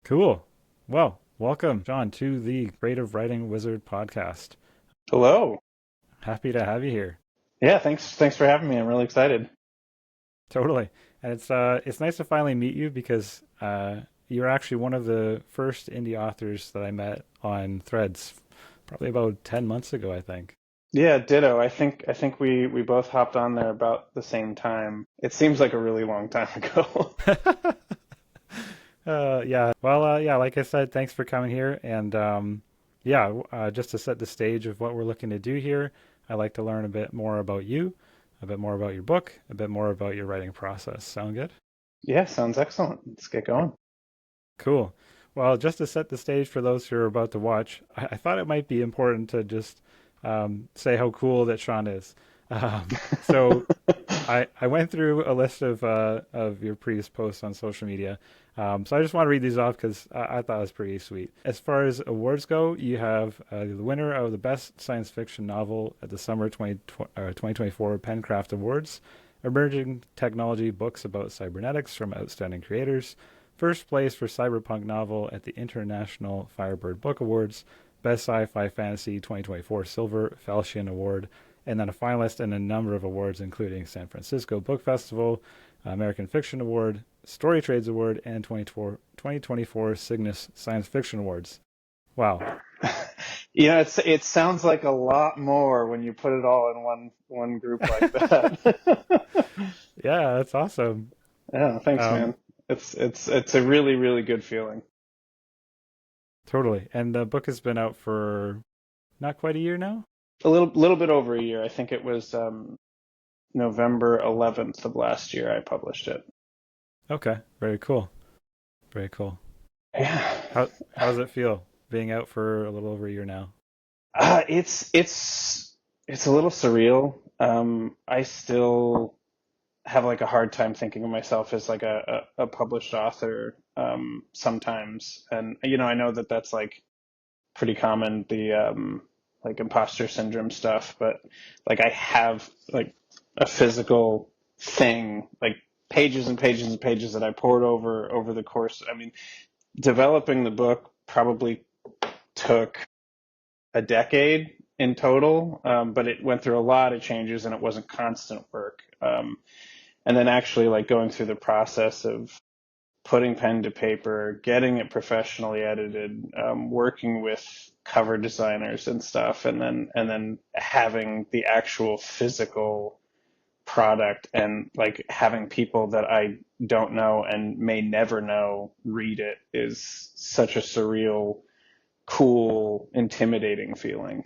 Cool. Well, welcome, John, to the Creative Writing Wizard podcast. Hello. Happy to have you here. Yeah, thanks for having me. I'm really excited. Totally. And it's nice to finally meet you because you're actually one of the first indie authors that I met on Threads, probably about 10 months ago, I think. Yeah, ditto. I think we both hopped on there about the same time. It seems like a really long time ago. Yeah. Well, yeah, like I said, thanks for coming here. And yeah, just to set the stage of what we're looking to do here, I'd like to learn a bit more about you, a bit more about your book, a bit more about your writing process. Sound good? Yeah, sounds excellent. Let's get going. Cool. Well, just to set the stage for those who are about to watch, I thought it might be important to just say how cool that Sean is. So I went through a list of your previous posts on social media. So I just want to read these off because I thought it was pretty sweet. As far as awards go, you have the winner of the Best Science Fiction Novel at the Summer 2024 Pencraft Awards, Emerging Technology Books About Cybernetics from Outstanding Creators, first place for Cyberpunk Novel at the International Firebird Book Awards, Best Sci-Fi Fantasy 2024 Silver Falchion Award, and then a finalist in a number of awards, including San Francisco Book Festival, American Fiction Award, Story Trades Award, and 2024 Cygnus Science Fiction Awards. Wow. It sounds like a lot more when you put it all in one group like that. Yeah, that's awesome. Yeah, thanks, Um, man. It's a really good feeling. totally. And the book has been out for not quite a year now. A little bit over a year. I think it was November 11th of last year I published it. Okay, very cool. Very cool. Yeah. How does it feel being out for a little over a year now? It's a little surreal. I still have like a hard time thinking of myself as like a published author sometimes, and I know that that's like pretty common, the like imposter syndrome stuff, but like I have like a physical thing, like pages and pages and pages that I poured over the course. I mean, developing the book probably took a decade in total, but it went through a lot of changes and it wasn't constant work. And then actually like going through the process of putting pen to paper, getting it professionally edited, working with cover designers and stuff, and then having the actual physical product and like having people that I don't know and may never know read it is such a surreal, cool, intimidating feeling.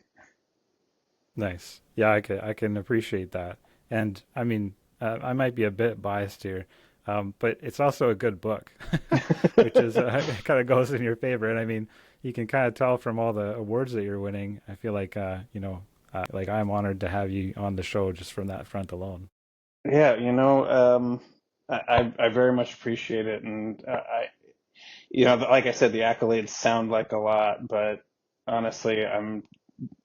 Nice. Yeah, I can appreciate that. And I mean, I might be a bit biased here, but it's also a good book, which is kind of goes in your favor. And I mean, you can kind of tell from all the awards that you're winning. I feel like like I'm honored to have you on the show just from that front alone. Yeah, I very much appreciate it, and like I said, the accolades sound like a lot, but honestly, I'm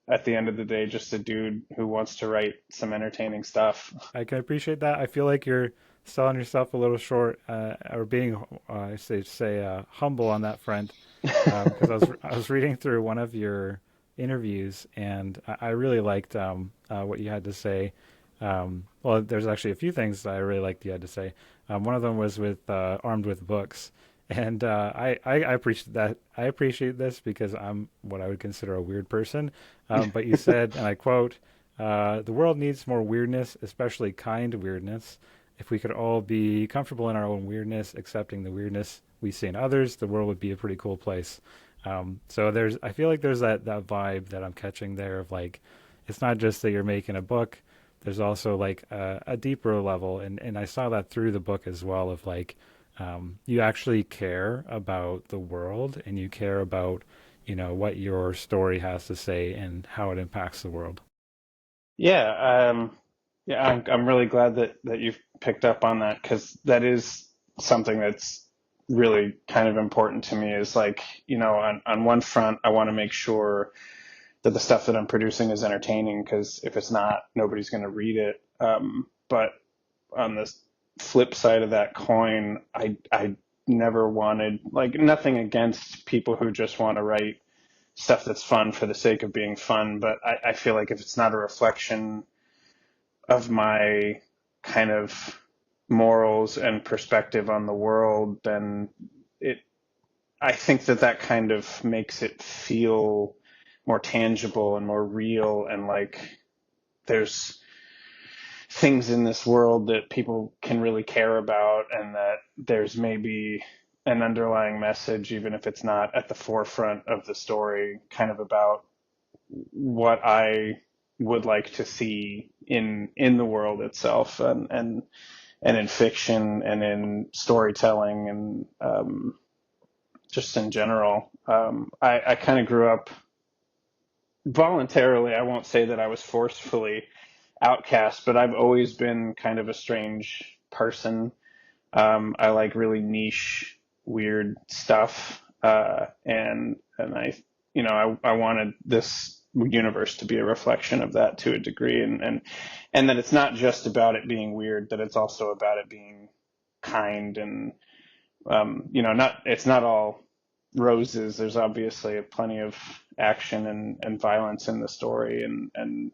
at the end of the day just a dude who wants to write some entertaining stuff. I can appreciate that. I feel like you're selling yourself a little short, or being, humble on that front. Because I was reading through one of your interviews, and I really liked what you had to say. Well, there's actually a few things that I really liked you had to say. One of them was with armed with books, and I appreciate that. I appreciate this because I'm what I would consider a weird person. But you said, and I quote, "The world needs more weirdness, especially kind weirdness. If we could all be comfortable in our own weirdness, accepting the weirdness we see in others, the world would be a pretty cool place." So I feel like there's that vibe that I'm catching there of like, it's not just that you're making a book. There's also like a deeper level, and I saw that through the book as well of like, you actually care about the world and you care about, what your story has to say and how it impacts the world. Yeah, yeah, I'm really glad that you've picked up on that because that is something that's really kind of important to me. Is like, on one front, I want to make sure that the stuff that I'm producing is entertaining because if it's not, nobody's going to read it. But on the flip side of that coin, I never wanted, like, nothing against people who just want to write stuff that's fun for the sake of being fun, but I feel like if it's not a reflection of my kind of morals and perspective on the world, then it I think that that kind of makes it feel more tangible and more real, and like there's things in this world that people can really care about, and that there's maybe an underlying message, even if it's not at the forefront of the story, kind of about what I would like to see in the world itself, and in fiction and in storytelling, and just in general. I kind of grew up voluntarily. I won't say that I was forcefully outcast, but I've always been kind of a strange person. I like really niche, weird stuff, and I wanted this universe to be a reflection of that to a degree, and that it's not just about it being weird, that it's also about it being kind, and not it's not all roses. There's obviously plenty of action and violence in the story, and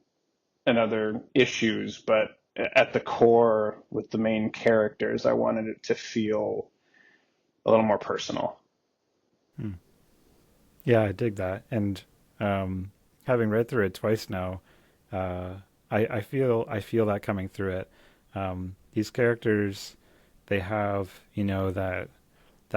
other issues, but at the core with the main characters, I wanted it to feel a little more personal. Hmm. Yeah, I dig that. And having read through it twice now, I feel that coming through it. These characters, they have, that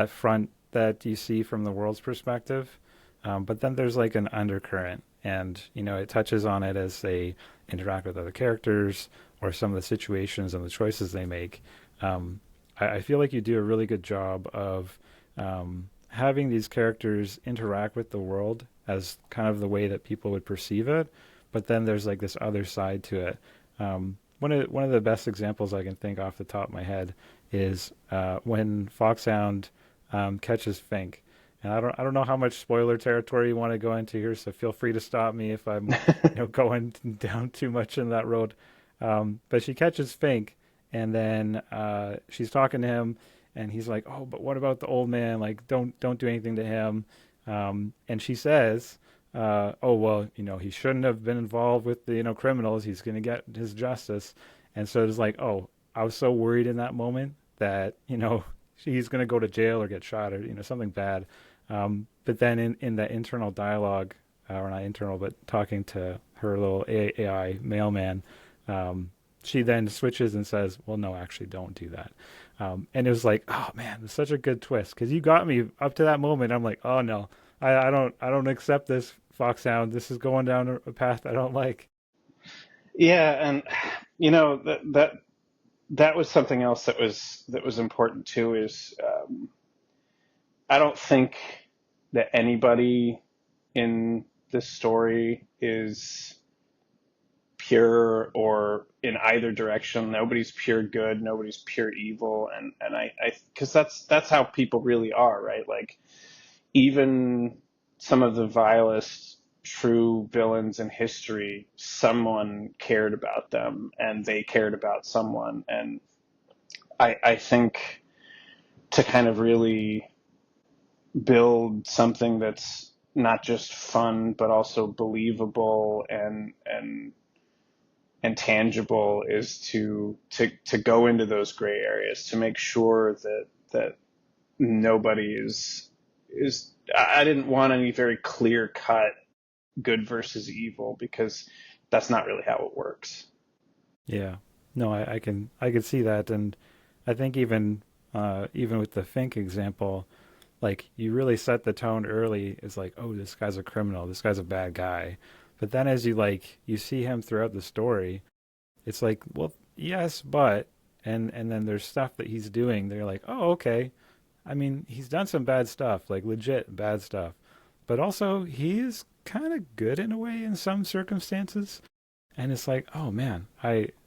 front that you see from the world's perspective, but then there's like an undercurrent, and it touches on it as they interact with other characters or some of the situations and the choices they make. I feel like you do a really good job of having these characters interact with the world as kind of the way that people would perceive it, but then there's like this other side to it. One of the best examples I can think off the top of my head is when Foxhound catches Fink. And I don't know how much spoiler territory you want to go into here, so feel free to stop me if I'm going down too much in that road. But she catches Fink, and then she's talking to him, and he's like, "Oh, but what about the old man? Like, don't do anything to him." And she says, "Oh well, he shouldn't have been involved with the criminals. He's gonna get his justice." And so it's like, oh, I was so worried in that moment that he's gonna go to jail or get shot or something bad. But then in that internal dialogue, or not internal, but talking to her little AI mailman, she then switches and says, "Well, no, actually, don't do that." And it was like, oh man, it's such a good twist because you got me up to that moment. I'm like, oh no, I don't accept this, Foxhound. This is going down a path I don't like. Yeah, and that was something else that was important too. Is I don't think that anybody in this story is pure or in either direction. Nobody's pure good, nobody's pure evil, and I because that's how people really are, right? Like even some of the vilest true villains in history, someone cared about them and they cared about someone. And I think to kind of really build something that's not just fun but also believable and tangible is to go into those gray areas, to make sure that nobody is I didn't want any very clear cut good versus evil, because that's not really how it works. Yeah, no, I can see that, and I think even with the Fink example, like you really set the tone early. It's like, oh, this guy's a criminal, this guy's a bad guy. But then as you see him throughout the story, it's like, well, yes, but and then there's stuff that he's doing. They're like, oh, okay. I mean, he's done some bad stuff, like legit bad stuff. But also he's kind of good in a way in some circumstances. And it's like, oh man,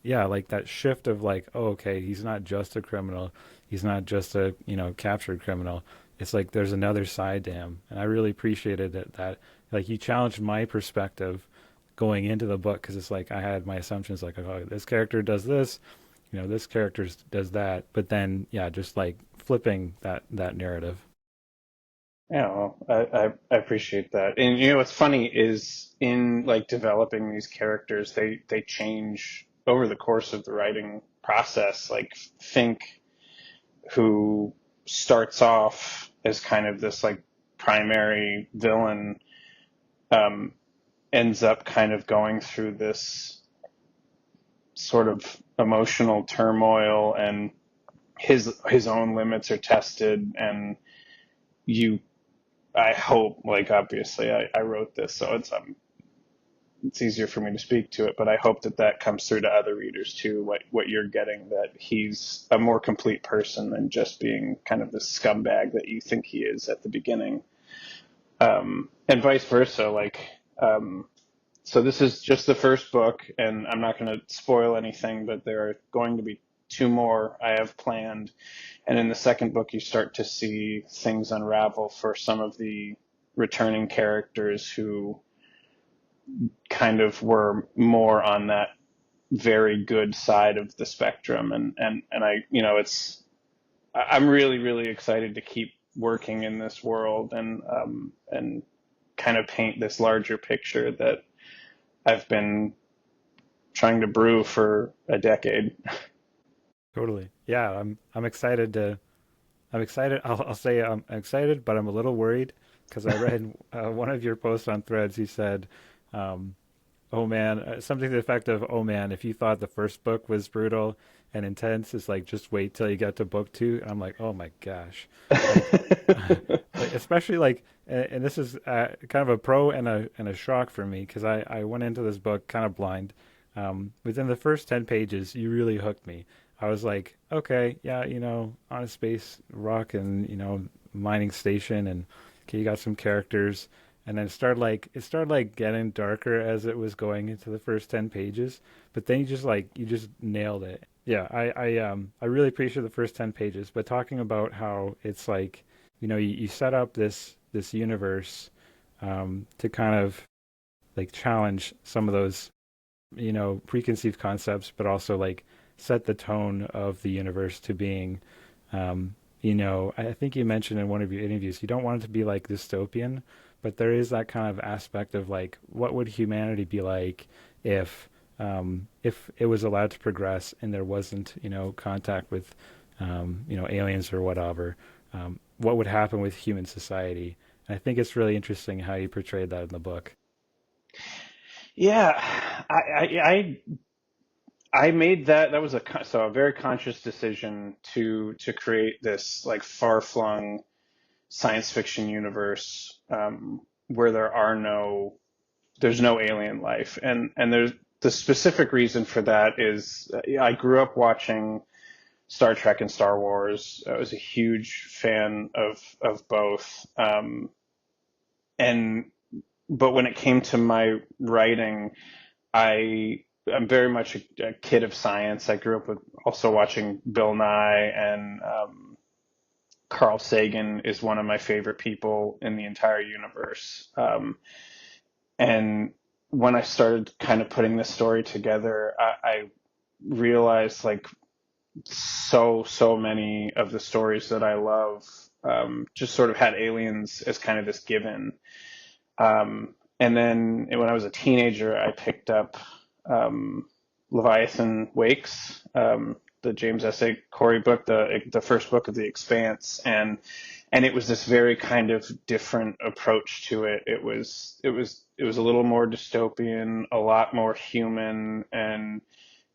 yeah, like that shift of like, oh, okay, he's not just a criminal. He's not just a, captured criminal. It's like there's another side to him. And I really appreciated that like you challenged my perspective going into the book, because it's like I had my assumptions like, oh, this character does this, this character does that. But then, yeah, just like flipping that narrative. Yeah, well, I appreciate that. And what's funny is in like developing these characters, they change over the course of the writing process. Like Fink, who starts off as kind of this like primary villain, um, ends up kind of going through this sort of emotional turmoil, and his own limits are tested, and you I hope, like obviously I wrote this, so it's easier for me to speak to it, but I hope that that comes through to other readers too, what you're getting, that he's a more complete person than just being kind of the scumbag that you think he is at the beginning. And vice versa, like, so this is just the first book, and I'm not going to spoil anything, but there are going to be two more I have planned. And in the second book, you start to see things unravel for some of the returning characters who kind of were more on that very good side of the spectrum. And I, I'm really, really excited to keep working in this world, and kind of paint this larger picture that I've been trying to brew for a decade. Totally. Yeah, I'm excited to. I'm excited. I'll say I'm excited, but I'm a little worried because I read one of your posts on Threads. You said, um, "Oh man," something to the effect of, "Oh man, if you thought the first book was brutal and intense, it's like just wait till you get to book two." And I'm like, "Oh my gosh!" Like, like especially like, and this is kind of a pro and a shock for me because I went into this book kind of blind. Within the first 10 pages, you really hooked me. I was like, okay, yeah, on a space rock and mining station, and okay, you got some characters, and then it started like getting darker as it was going into the first 10 pages, but then you just nailed it. Yeah, I really appreciate the first 10 pages, but talking about how it's like, you set up this universe to kind of like challenge some of those preconceived concepts, but also like set the tone of the universe to being, I think you mentioned in one of your interviews, you don't want it to be like dystopian, but there is that kind of aspect of like, what would humanity be like if it was allowed to progress and there wasn't, contact with, aliens or whatever. What would happen with human society? And I think it's really interesting how you portrayed that in the book. Yeah, I made that. That was a very conscious decision to create this like far-flung science fiction universe, where there's no alien life, and there's the specific reason for that is, I grew up watching Star Trek and Star Wars. I was a huge fan of both, and but when it came to my writing, I'm very much a kid of science. I grew up with also watching Bill Nye, and Carl Sagan is one of my favorite people in the entire universe. And when I started kind of putting this story together, I realized like so many of the stories that I love, just sort of had aliens as kind of this given. And then when I was a teenager, I picked up, um, Leviathan Wakes, the James S. A. Corey book, the first book of The Expanse, and it was this very kind of different approach to it. It was a little more dystopian, a lot more human, and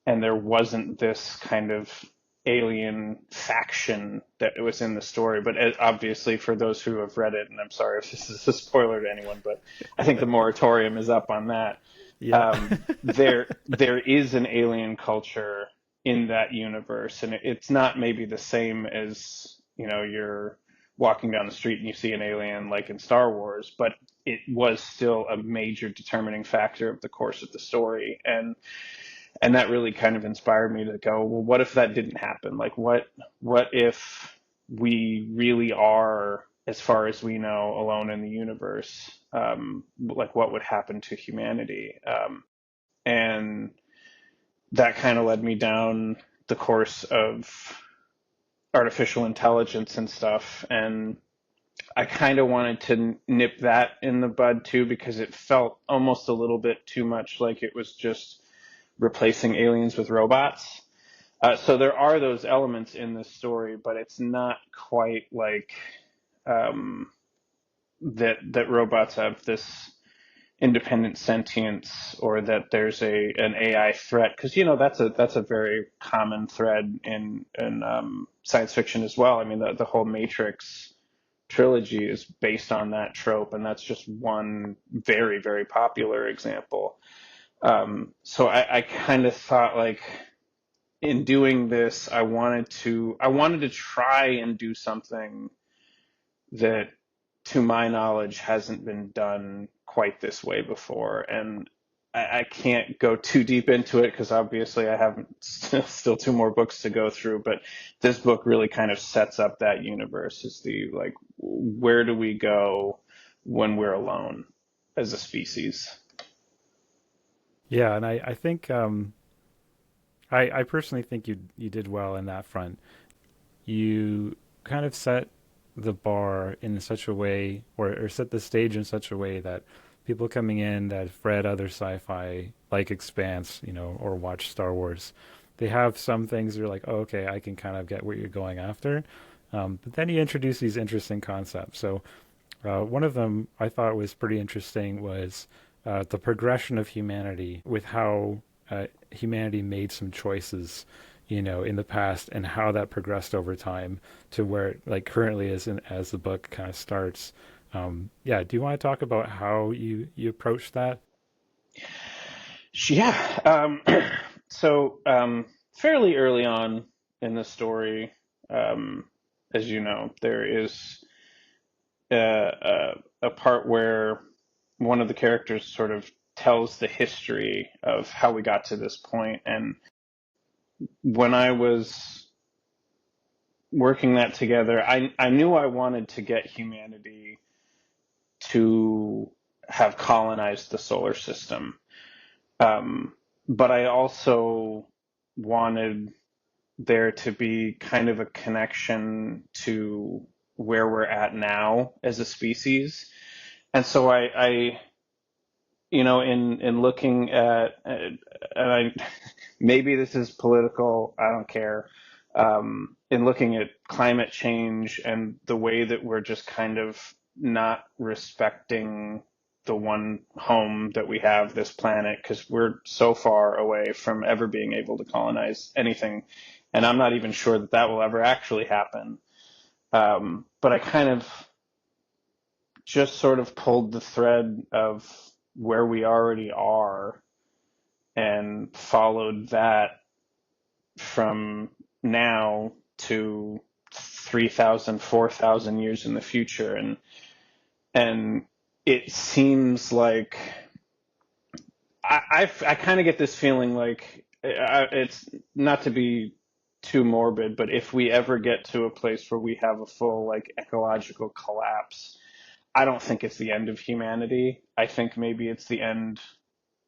there wasn't this kind of alien faction that was in the story. But obviously, for those who have read it, and I'm sorry if this is a spoiler to anyone, but I think the moratorium is up on that. Yeah. There is an alien culture in that universe, and it's not maybe the same as, you're walking down the street and you see an alien like in Star Wars, but it was still a major determining factor of the course of the story. And that really kind of inspired me to go, well, what if that didn't happen? Like, what if we really are, as far as we know, alone in the universe? Like, what would happen to humanity? And that kind of led me down the course of artificial intelligence and stuff. And I kind of wanted to nip that in the bud too, because it felt almost a little bit too much like it was just replacing aliens with robots. So there are those elements in this story, but it's not quite like um, that robots have this independent sentience, or that there's a an AI threat, because that's a very common thread in science fiction as well. I mean, the whole Matrix trilogy is based on that trope, and that's just one very, very popular example. So I kind of thought, like, in doing this, I wanted to try and do something that, to my knowledge, hasn't been done quite this way before. And I can't go too deep into it because obviously I haven't still two more books to go through. But this book really kind of sets up that universe. Is the, like, where do we go when we're alone as a species? Yeah, and I think I personally think you did well in that front. You kind of set the bar in such a way, or set the stage in such a way that people coming in that have read other sci-fi like Expanse, or watch Star Wars, they have some things they're like, oh, okay, I can kind of get what you're going after. But then you introduce these interesting concepts. So one of them I thought was pretty interesting was the progression of humanity with how humanity made some choices, in the past, and how that progressed over time to where it, like, currently is as the book kind of starts. Yeah, do you want to talk about how you approach that? Yeah. So fairly early on in the story, um, as you know, there is a part where one of the characters sort of tells the history of how we got to this point. And when I was working that together, I knew I wanted to get humanity to have colonized the solar system. Um, but I also wanted there to be kind of a connection to where we're at now as a species. And so in looking at, and I, maybe this is political, I don't care. In looking at climate change and the way that we're just kind of not respecting the one home that we have, this planet, because we're so far away from ever being able to colonize anything, and I'm not even sure that that will ever actually happen. But I kind of just sort of pulled the thread of where we already are and followed that from now to 3,000, 4,000 years in the future. And it seems like I kind of get this feeling like, it's not to be too morbid, but if we ever get to a place where we have a full, like, ecological collapse, I don't think it's the end of humanity. I think maybe it's the end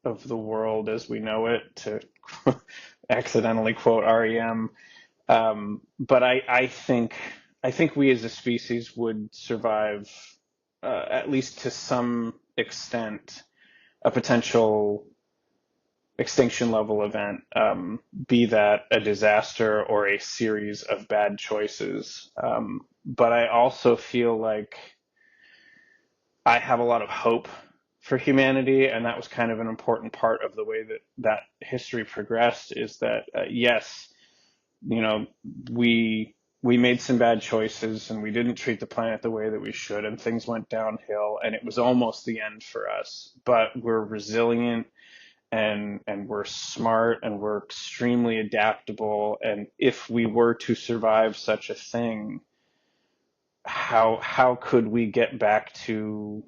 of the world as we know it, to accidentally quote REM. But I think we as a species would survive, at least to some extent, a potential extinction level event, be that a disaster or a series of bad choices. But I also feel like I have a lot of hope for humanity, and that was kind of an important part of the way that history progressed. Is that, yes, you know, we made some bad choices and we didn't treat the planet the way that we should, and things went downhill, and it was almost the end for us. But we're resilient, and we're smart, and we're extremely adaptable. And if we were to survive such a thing, how could we get back to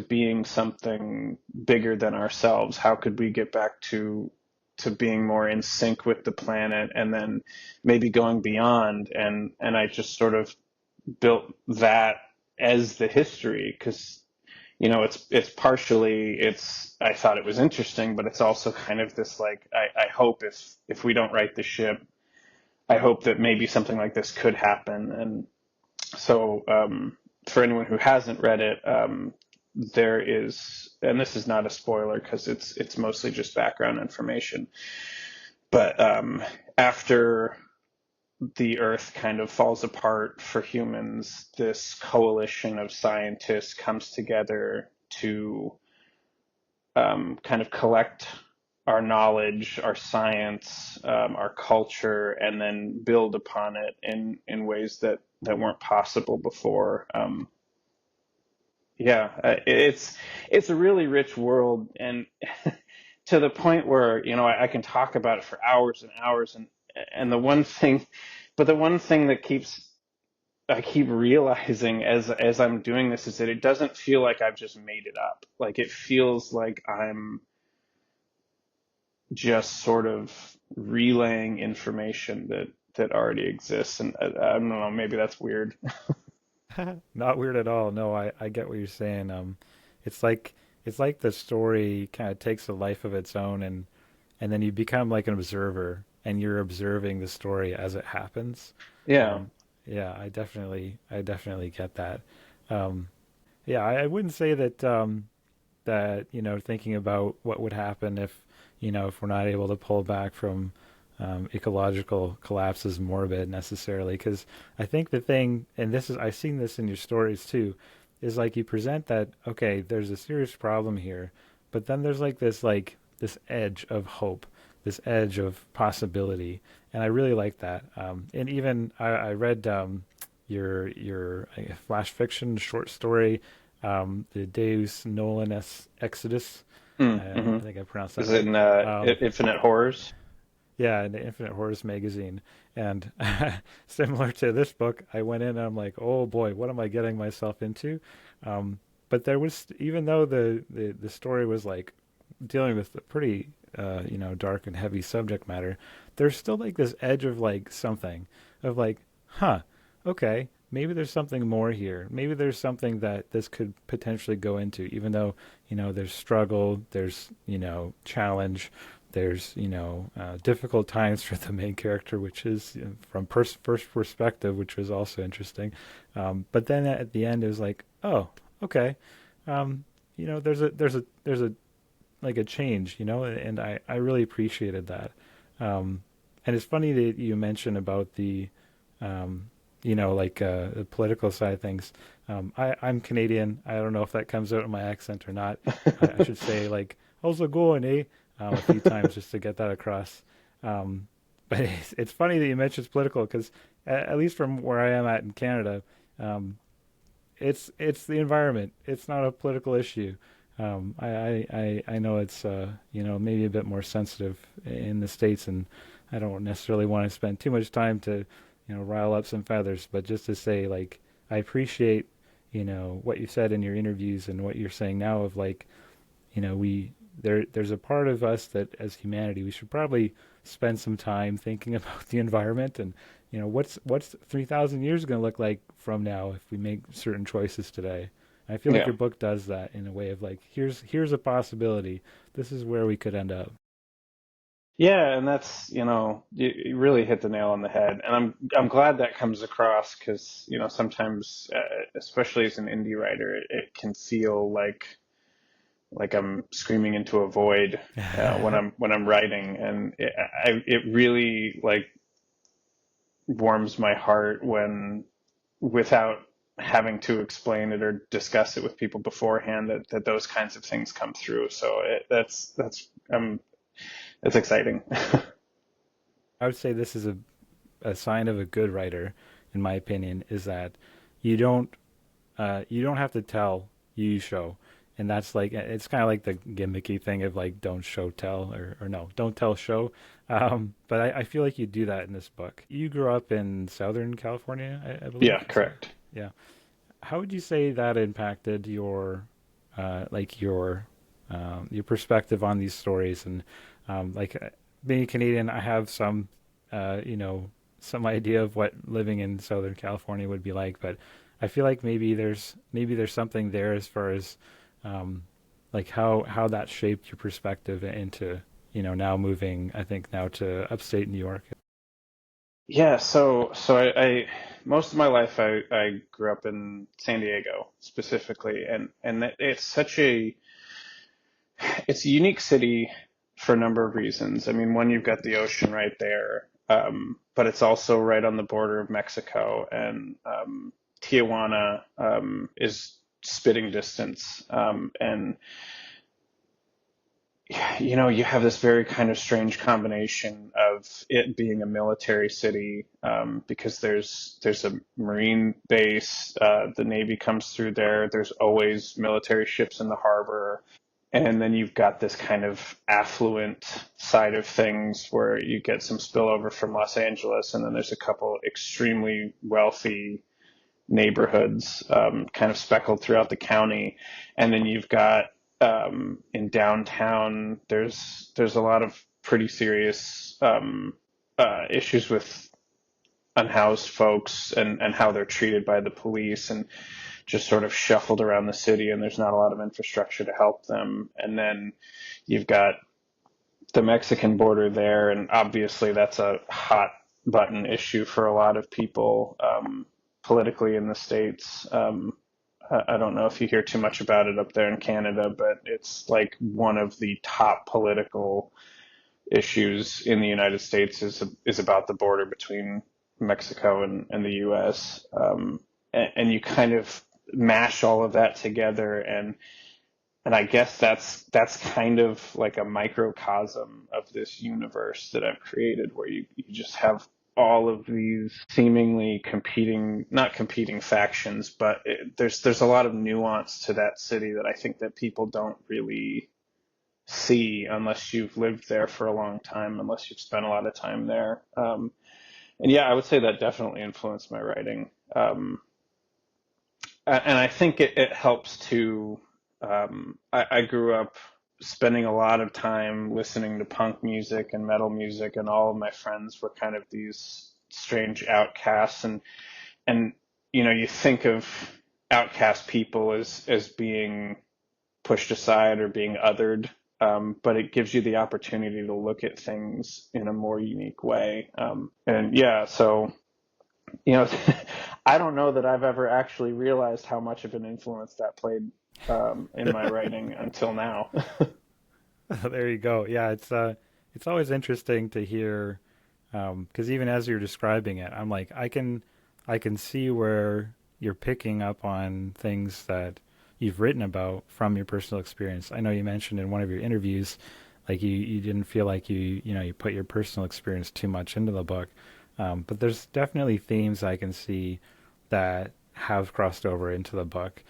being something bigger than ourselves? How could we get back to being more in sync with the planet, and then maybe going beyond? And I just sort of built that as the history, because it's partially, it's I thought it was interesting, but it's also kind of this, like, I hope if we don't right the ship, I hope that maybe something like this could happen. And so, for anyone who hasn't read it, there is, and this is not a spoiler because it's mostly just background information, but after the Earth kind of falls apart for humans, this coalition of scientists comes together to kind of collect our knowledge, our science, our culture, and then build upon it in ways that weren't possible before. Yeah, it's a really rich world, and to the point where I can talk about it for hours and hours, and the one thing, but the one thing that I keep realizing as I'm doing this is that it doesn't feel like I've just made it up. Like it feels like I'm just sort of relaying information that already exists, and I don't know, maybe that's weird. Not weird at all. No, I get what you're saying. It's like it's like the story kind of takes a life of its own, and then you become like an observer, and you're observing the story as it happens. Yeah, Um, yeah, I definitely get that. Um, yeah, I wouldn't say that thinking about what would happen if we're not able to pull back from ecological collapse is morbid necessarily, because I think the thing, and this is I've seen this in your stories too, is like you present that okay, there's a serious problem here, but then there's this edge of hope, this edge of possibility, and I really like that. And even I read your flash fiction short story, the Deus Nolens Exodus. I mm-hmm. think I pronounced that Is it right. in Um, Infinite Horrors? yeah, in the Infinite Horrors magazine. And similar to this book, I went in and I'm like, oh boy, what am I getting myself into? But there was, even though the story was like dealing with a pretty, dark and heavy subject matter, there's still like this edge of like something, of like, huh, okay, maybe there's something more here. Maybe there's something that this could potentially go into, even though, there's struggle, there's, challenge, there's difficult times for the main character, which is from first perspective, which was also interesting. But then at the end, it was like, oh, okay, there's a like a change, and I really appreciated that. And it's funny that you mentioned about um, the political side of things. I'm Canadian. I don't know if that comes out in my accent or not. I should say like, how's it going, eh? A few times just to get that across. But it's funny that you mentioned it's political because at least from where I am at in Canada, um, it's the environment. It's not a political issue. I know it's maybe a bit more sensitive in the States, and I don't necessarily want to spend too much time to rile up some feathers. But just to say, like, I appreciate what you said in your interviews and what you're saying now of like we there's a part of us that as humanity we should probably spend some time thinking about the environment and what's 3,000 years going to look like from now if we make certain choices today. I feel like Yeah. your book does that in a way of like here's a possibility. This is where we could end up. Yeah, and that's, you really hit the nail on the head. And I'm glad that comes across because, sometimes, especially as an indie writer, it can feel like I'm screaming into a void when I'm writing, and it really like warms my heart when, without having to explain it or discuss it with people beforehand, that those kinds of things come through. So that's exciting. I would say this is a sign of a good writer, in my opinion, is that you don't you don't have to tell, you show. And that's like it's kind of like the gimmicky thing of like don't show tell, or no, don't tell show. But I feel like you do that in this book. You grew up in Southern California, I believe. Yeah, Is that correct. yeah? How would you say that impacted your perspective on these stories and like being Canadian, I have some uh, you know some idea of what living in Southern California would be like, but I feel like maybe there's something there as far as um, like how that shaped your perspective into now moving I think now to upstate New York. Yeah, so I most of my life I grew up in San Diego specifically, and it's such a it's a unique city for a number of reasons. I mean, one, you've got the ocean right there, but it's also right on the border of Mexico, and Tijuana is spitting distance, and you have this very kind of strange combination of it being a military city, because there's a Marine base, the Navy comes through there. There's always military ships in the harbor, and then you've got this kind of affluent side of things where you get some spillover from Los Angeles, and then there's a couple extremely wealthy neighborhoods, kind of speckled throughout the county, and then you've got, in downtown, there's a lot of pretty serious, issues with unhoused folks, and how they're treated by the police, and just sort of shuffled around the city, and there's not a lot of infrastructure to help them. And then you've got the Mexican border there, and obviously that's a hot button issue for a lot of people, politically in the States. I don't know if you hear too much about it up there in Canada, but it's like one of the top political issues in the United States is about the border between Mexico and the U.S. And you kind of mash all of that together, and I guess that's kind of like a microcosm of this universe that I've created, where you just have all of these seemingly competing, not competing factions, but there's a lot of nuance to that city that I think that people don't really see unless you've lived there for a long time, unless you've spent a lot of time there. And yeah, I would say that definitely influenced my writing. And I think it helps to. I grew up spending a lot of time listening to punk music and metal music, and all of my friends were kind of these strange outcasts. And you think of outcast people as being pushed aside or being othered, but it gives you the opportunity to look at things in a more unique way. And yeah, so you know, I don't know that I've ever actually realized how much of an influence that played, in my writing until now. There you go. Yeah, it's always interesting to hear, because even as you're describing it, I'm like, I can see where you're picking up on things that you've written about from your personal experience. I know you mentioned in one of your interviews, like you didn't feel like you put your personal experience too much into the book, but there's definitely themes I can see that have crossed over into the book.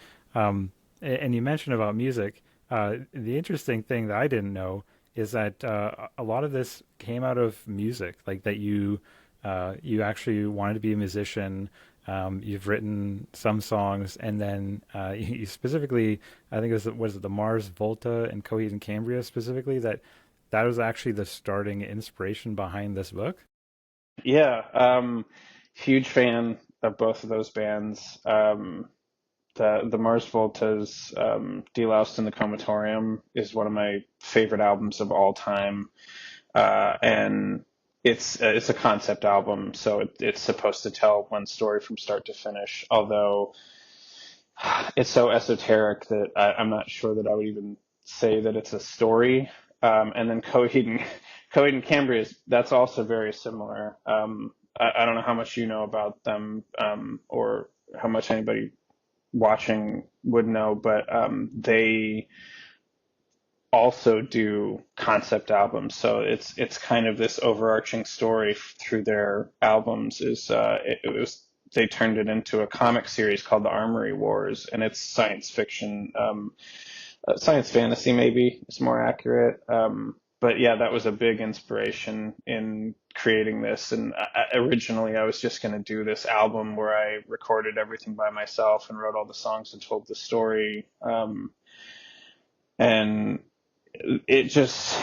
And you mentioned about music. The interesting thing that I didn't know is that a lot of this came out of music, like that you actually wanted to be a musician. You've written some songs, and then you specifically, I think was it the Mars Volta and Coheed and Cambria specifically, that was actually the starting inspiration behind this book. Yeah, huge fan of both of those bands. The Mars Volta's, Deloused in the Comatorium is one of my favorite albums of all time, and it's a concept album, so it's supposed to tell one story from start to finish. Although it's so esoteric that I'm not sure that I would even say that it's a story. And then Coheed and Cambria that's also very similar. I don't know how much you know about them, or how much anybody watching would know, but they also do concept albums. So it's kind of this overarching story through their albums. It was they turned it into a comic series called the Armory Wars, and it's science fiction, science fantasy maybe is more accurate. But yeah, that was a big inspiration in creating this. And originally, I was just going to do this album where I recorded everything by myself and wrote all the songs and told the story. And it just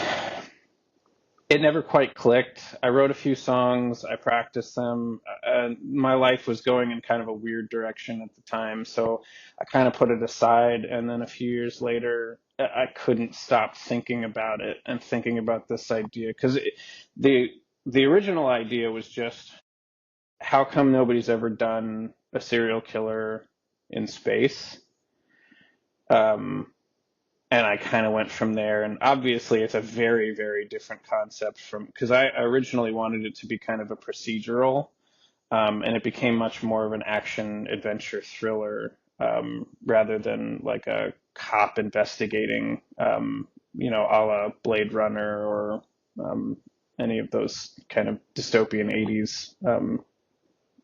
it never quite clicked. I wrote a few songs, I practiced them, and my life was going in kind of a weird direction at the time, so I kind of put it aside. And then a few years later, I couldn't stop thinking about it and thinking about this idea, because the the original idea was just how come nobody's ever done a serial killer in space? Um, and I kind of went from there. And obviously, it's a very, very different concept from because I originally wanted it to be kind of a procedural, and it became much more of an action adventure thriller rather than like a cop investigating, a la Blade Runner or um, any of those kind of dystopian 80s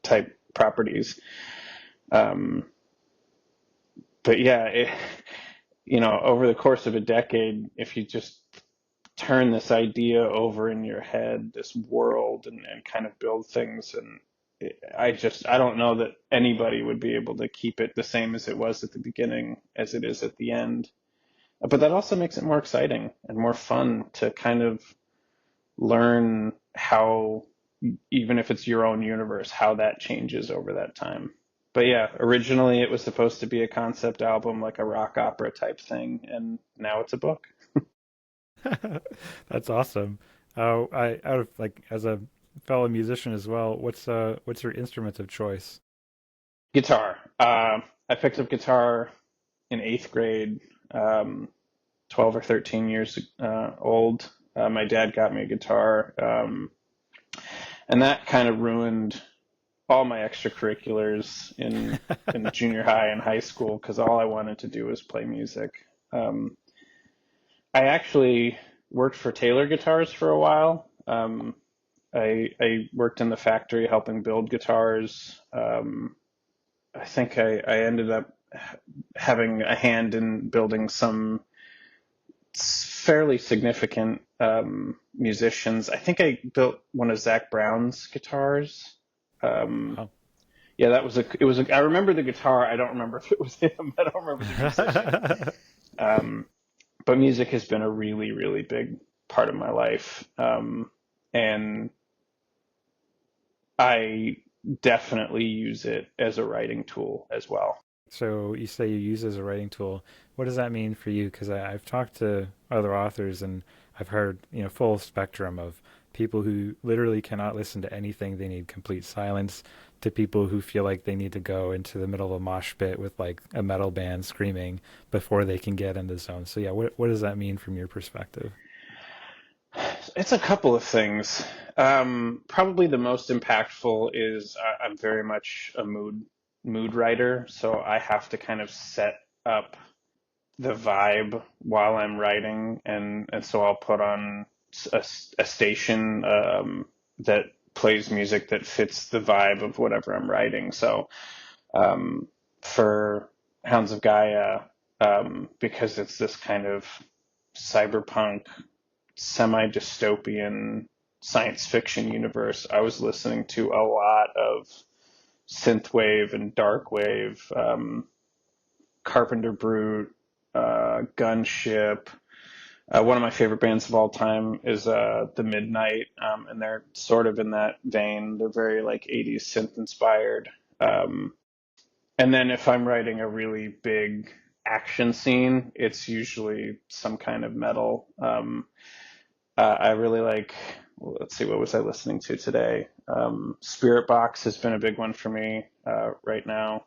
type properties. Um, but yeah, over the course of a decade, if you just turn this idea over in your head, this world, and kind of build things, and I don't know that anybody would be able to keep it the same as it was at the beginning as it is at the end. But that also makes it more exciting and more fun to kind of learn how, even if it's your own universe, how that changes over that time. But yeah, originally it was supposed to be a concept album, like a rock opera type thing, and now it's a book. That's awesome. I out of like as a fellow musician as well, what's your instrument of choice? Guitar. I picked up guitar in eighth grade, um, 12 or 13 years old. My dad got me a guitar, and that kind of ruined all my extracurriculars in junior high and high school because all I wanted to do was play music. Um, I actually worked for Taylor Guitars for a while. I worked in the factory helping build guitars. I think I ended up having a hand in building some fairly significant musicians. I think I built one of Zach Brown's guitars. Um, Wow. yeah, I remember the guitar. I don't remember if it was him. I don't remember the musician. Um, but music has been a really, really big part of my life. And I definitely use it as a writing tool as well. So you say you use it as a writing tool. What does that mean for you? Because I've talked to other authors and I've heard, full spectrum of people who literally cannot listen to anything. They need complete silence to people who feel like they need to go into the middle of a mosh pit with like a metal band screaming before they can get in the zone. So yeah, what does that mean from your perspective? It's a couple of things. Probably the most impactful is I'm very much a mood writer, so I have to kind of set up the vibe while I'm writing, and so I'll put on a station that plays music that fits the vibe of whatever I'm writing. So um, for Hounds of Gaia, because it's this kind of cyberpunk, semi-dystopian science fiction universe, I was listening to a lot of synthwave and darkwave, Carpenter Brute, Gunship. One of my favorite bands of all time is The Midnight, and they're sort of in that vein. They're very like 80s synth inspired. Um, and then if I'm writing a really big action scene, it's usually some kind of metal. I really like, let's see, what was I listening to today? Spirit Box has been a big one for me right now.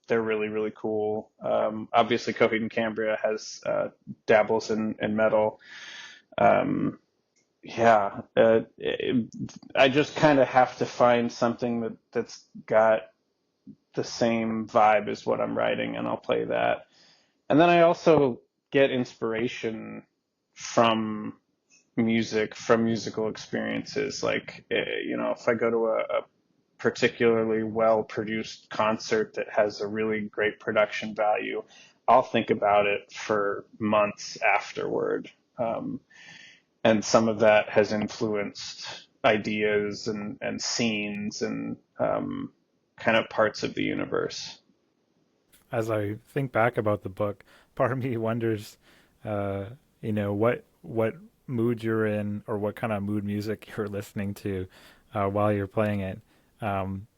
They're really, really cool. Obviously, Coheed and Cambria has dabbles in metal. Um, yeah, I just kind of have to find something that's got the same vibe as what I'm writing, and I'll play that. And then I also get inspiration from music, from musical experiences. Like, if I go to a particularly well produced concert that has a really great production value, I'll think about it for months afterward. And some of that has influenced ideas and scenes and kind of parts of the universe. As I think back about the book, part of me wonders, uh, what mood you're in or what kind of mood music you're listening to while you're playing it.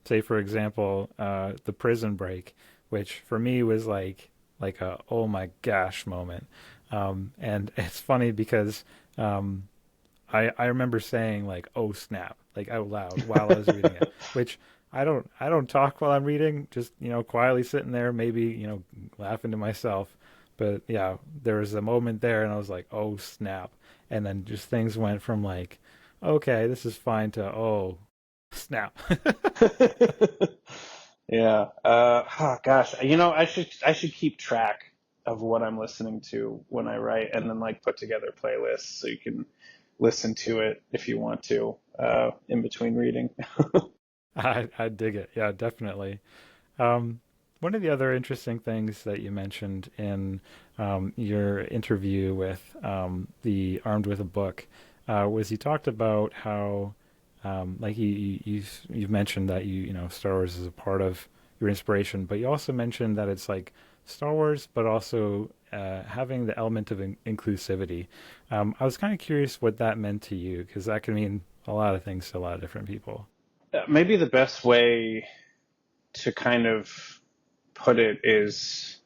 Say, for example, the Prison Break, which for me was like a oh my gosh moment. And it's funny because I remember saying like oh snap like out loud while I was reading it, which I don't talk while I'm reading, just, quietly sitting there, maybe, laughing to myself. But yeah, there was a moment there and I was like, "Oh, snap." And then just things went from like, "Okay, this is fine" to, "Oh, snap." Yeah. Oh gosh. I should keep track of what I'm listening to when I write, and then like put together playlists so you can listen to it if you want to in between reading. I dig it. Yeah, definitely. Um, One of the other interesting things that you mentioned in your interview with the Armed with a Book was you talked about how, like you've mentioned that Star Wars is a part of your inspiration, but you also mentioned that it's like Star Wars, but also having the element of inclusivity. I was kind of curious what that meant to you because that can mean a lot of things to a lot of different people. Maybe the best way to kind of put it is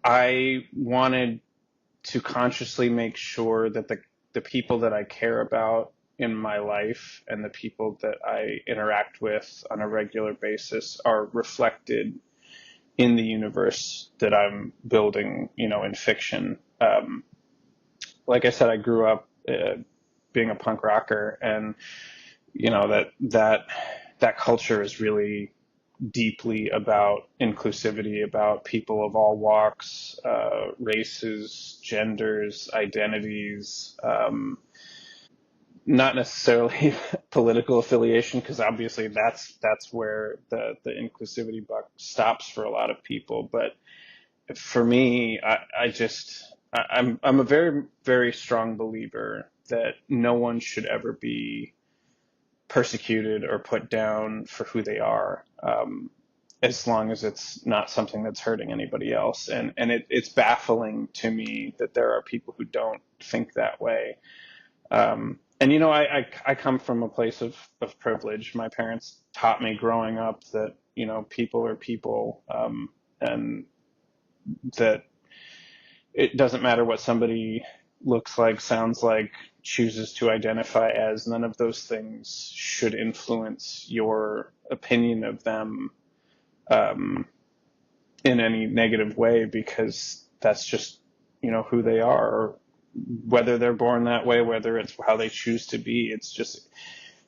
I wanted to consciously make sure that the people that I care about in my life and the people that I interact with on a regular basis are reflected in the universe that I'm building, in fiction. Like I said, I grew up being a punk rocker, and that culture is really deeply about inclusivity, about people of all walks, races, genders, identities, not necessarily political affiliation, because obviously that's where the inclusivity buck stops for a lot of people. But for me, I'm a very, very strong believer that no one should ever be persecuted or put down for who they are, as long as it's not something that's hurting anybody else. And it's baffling to me that there are people who don't think that way. And I come from a place of privilege. My parents taught me growing up that people are people, and that it doesn't matter what somebody looks like, sounds like, chooses to identify as. None of those things should influence your opinion of them um, in any negative way, because that's just who they are, or whether they're born that way, whether it's how they choose to be.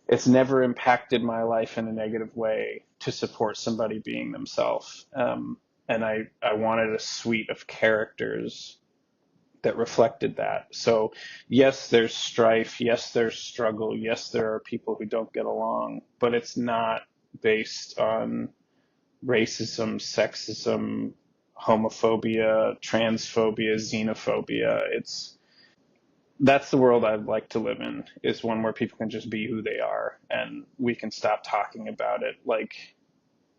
It's never impacted my life in a negative way to support somebody being themselves. And I wanted a suite of characters that reflected that. So yes, there's strife. Yes, there's struggle. Yes, there are people who don't get along, but it's not based on racism, sexism, homophobia, transphobia, xenophobia. That's the world I'd like to live in, is one where people can just be who they are and we can stop talking about it like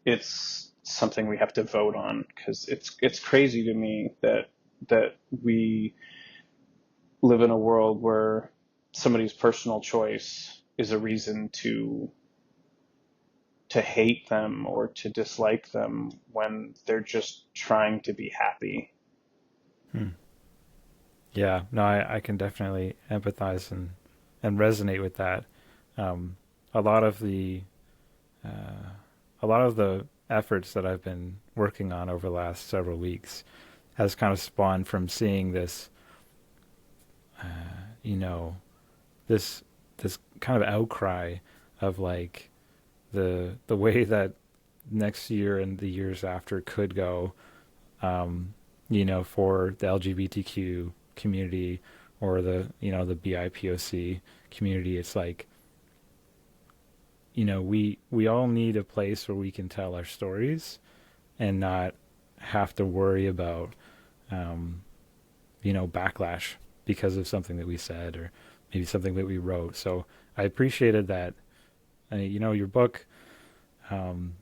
it's something we have to vote on, because it's crazy to me that we live in a world where somebody's personal choice is a reason to hate them or to dislike them when they're just trying to be happy. Hmm. Yeah, no, I can definitely empathize and resonate with that. Um, a lot of the uh, a lot of the efforts that I've been working on over the last several weeks has kind of spawned from seeing this, you know, this this kind of outcry of like the way that next year and the years after could go, for the LGBTQ community or the BIPOC community. It's like, we all need a place where we can tell our stories and not have to worry about, um, backlash because of something that we said or maybe something that we wrote. So I appreciated that. Your book, um,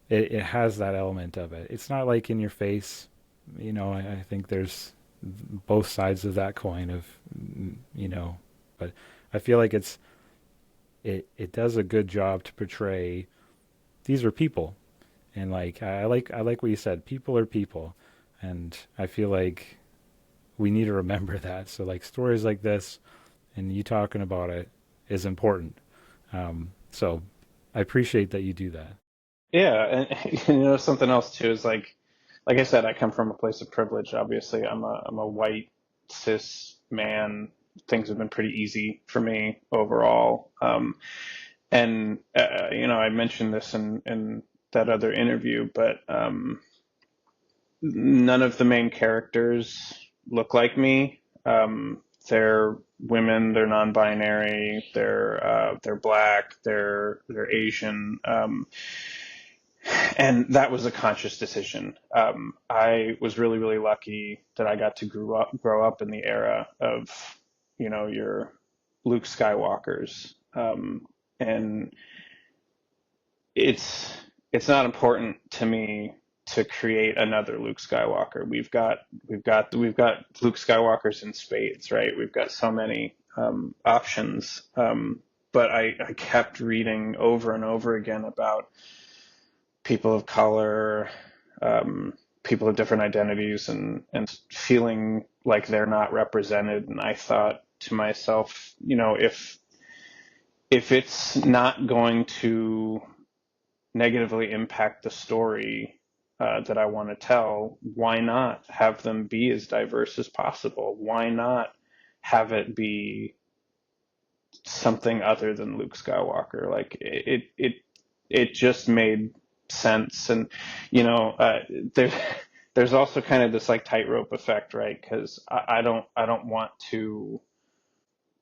it has that element of it. It's not like in your face. I think there's both sides of that coin of, but I feel like it does a good job to portray these are people. And like I like what you said, people are people. And I feel like we need to remember that. So like stories like this and you talking about it is important. So I appreciate that you do that. Yeah, and something else too is like I said, I come from a place of privilege. Obviously, I'm a white cis man. Things have been pretty easy for me overall. And I mentioned this in that other interview, but none of the main characters look like me. They're women, they're non-binary, they're black, they're Asian. And that was a conscious decision. I was really, really lucky that I got to grow up in the era of, your Luke Skywalkers. And it's it's not important to me to create another Luke Skywalker. We've got Luke Skywalkers in spades, right? We've got so many options. But I kept reading over and over again about people of color, people of different identities, and feeling like they're not represented. And I thought to myself, if it's not going to negatively impact the story that I want to tell, why not have them be as diverse as possible? Why not have it be something other than Luke Skywalker? Like it just made sense. And you know, uh, there, there's also kind of this like tightrope effect, right? Because I don't want to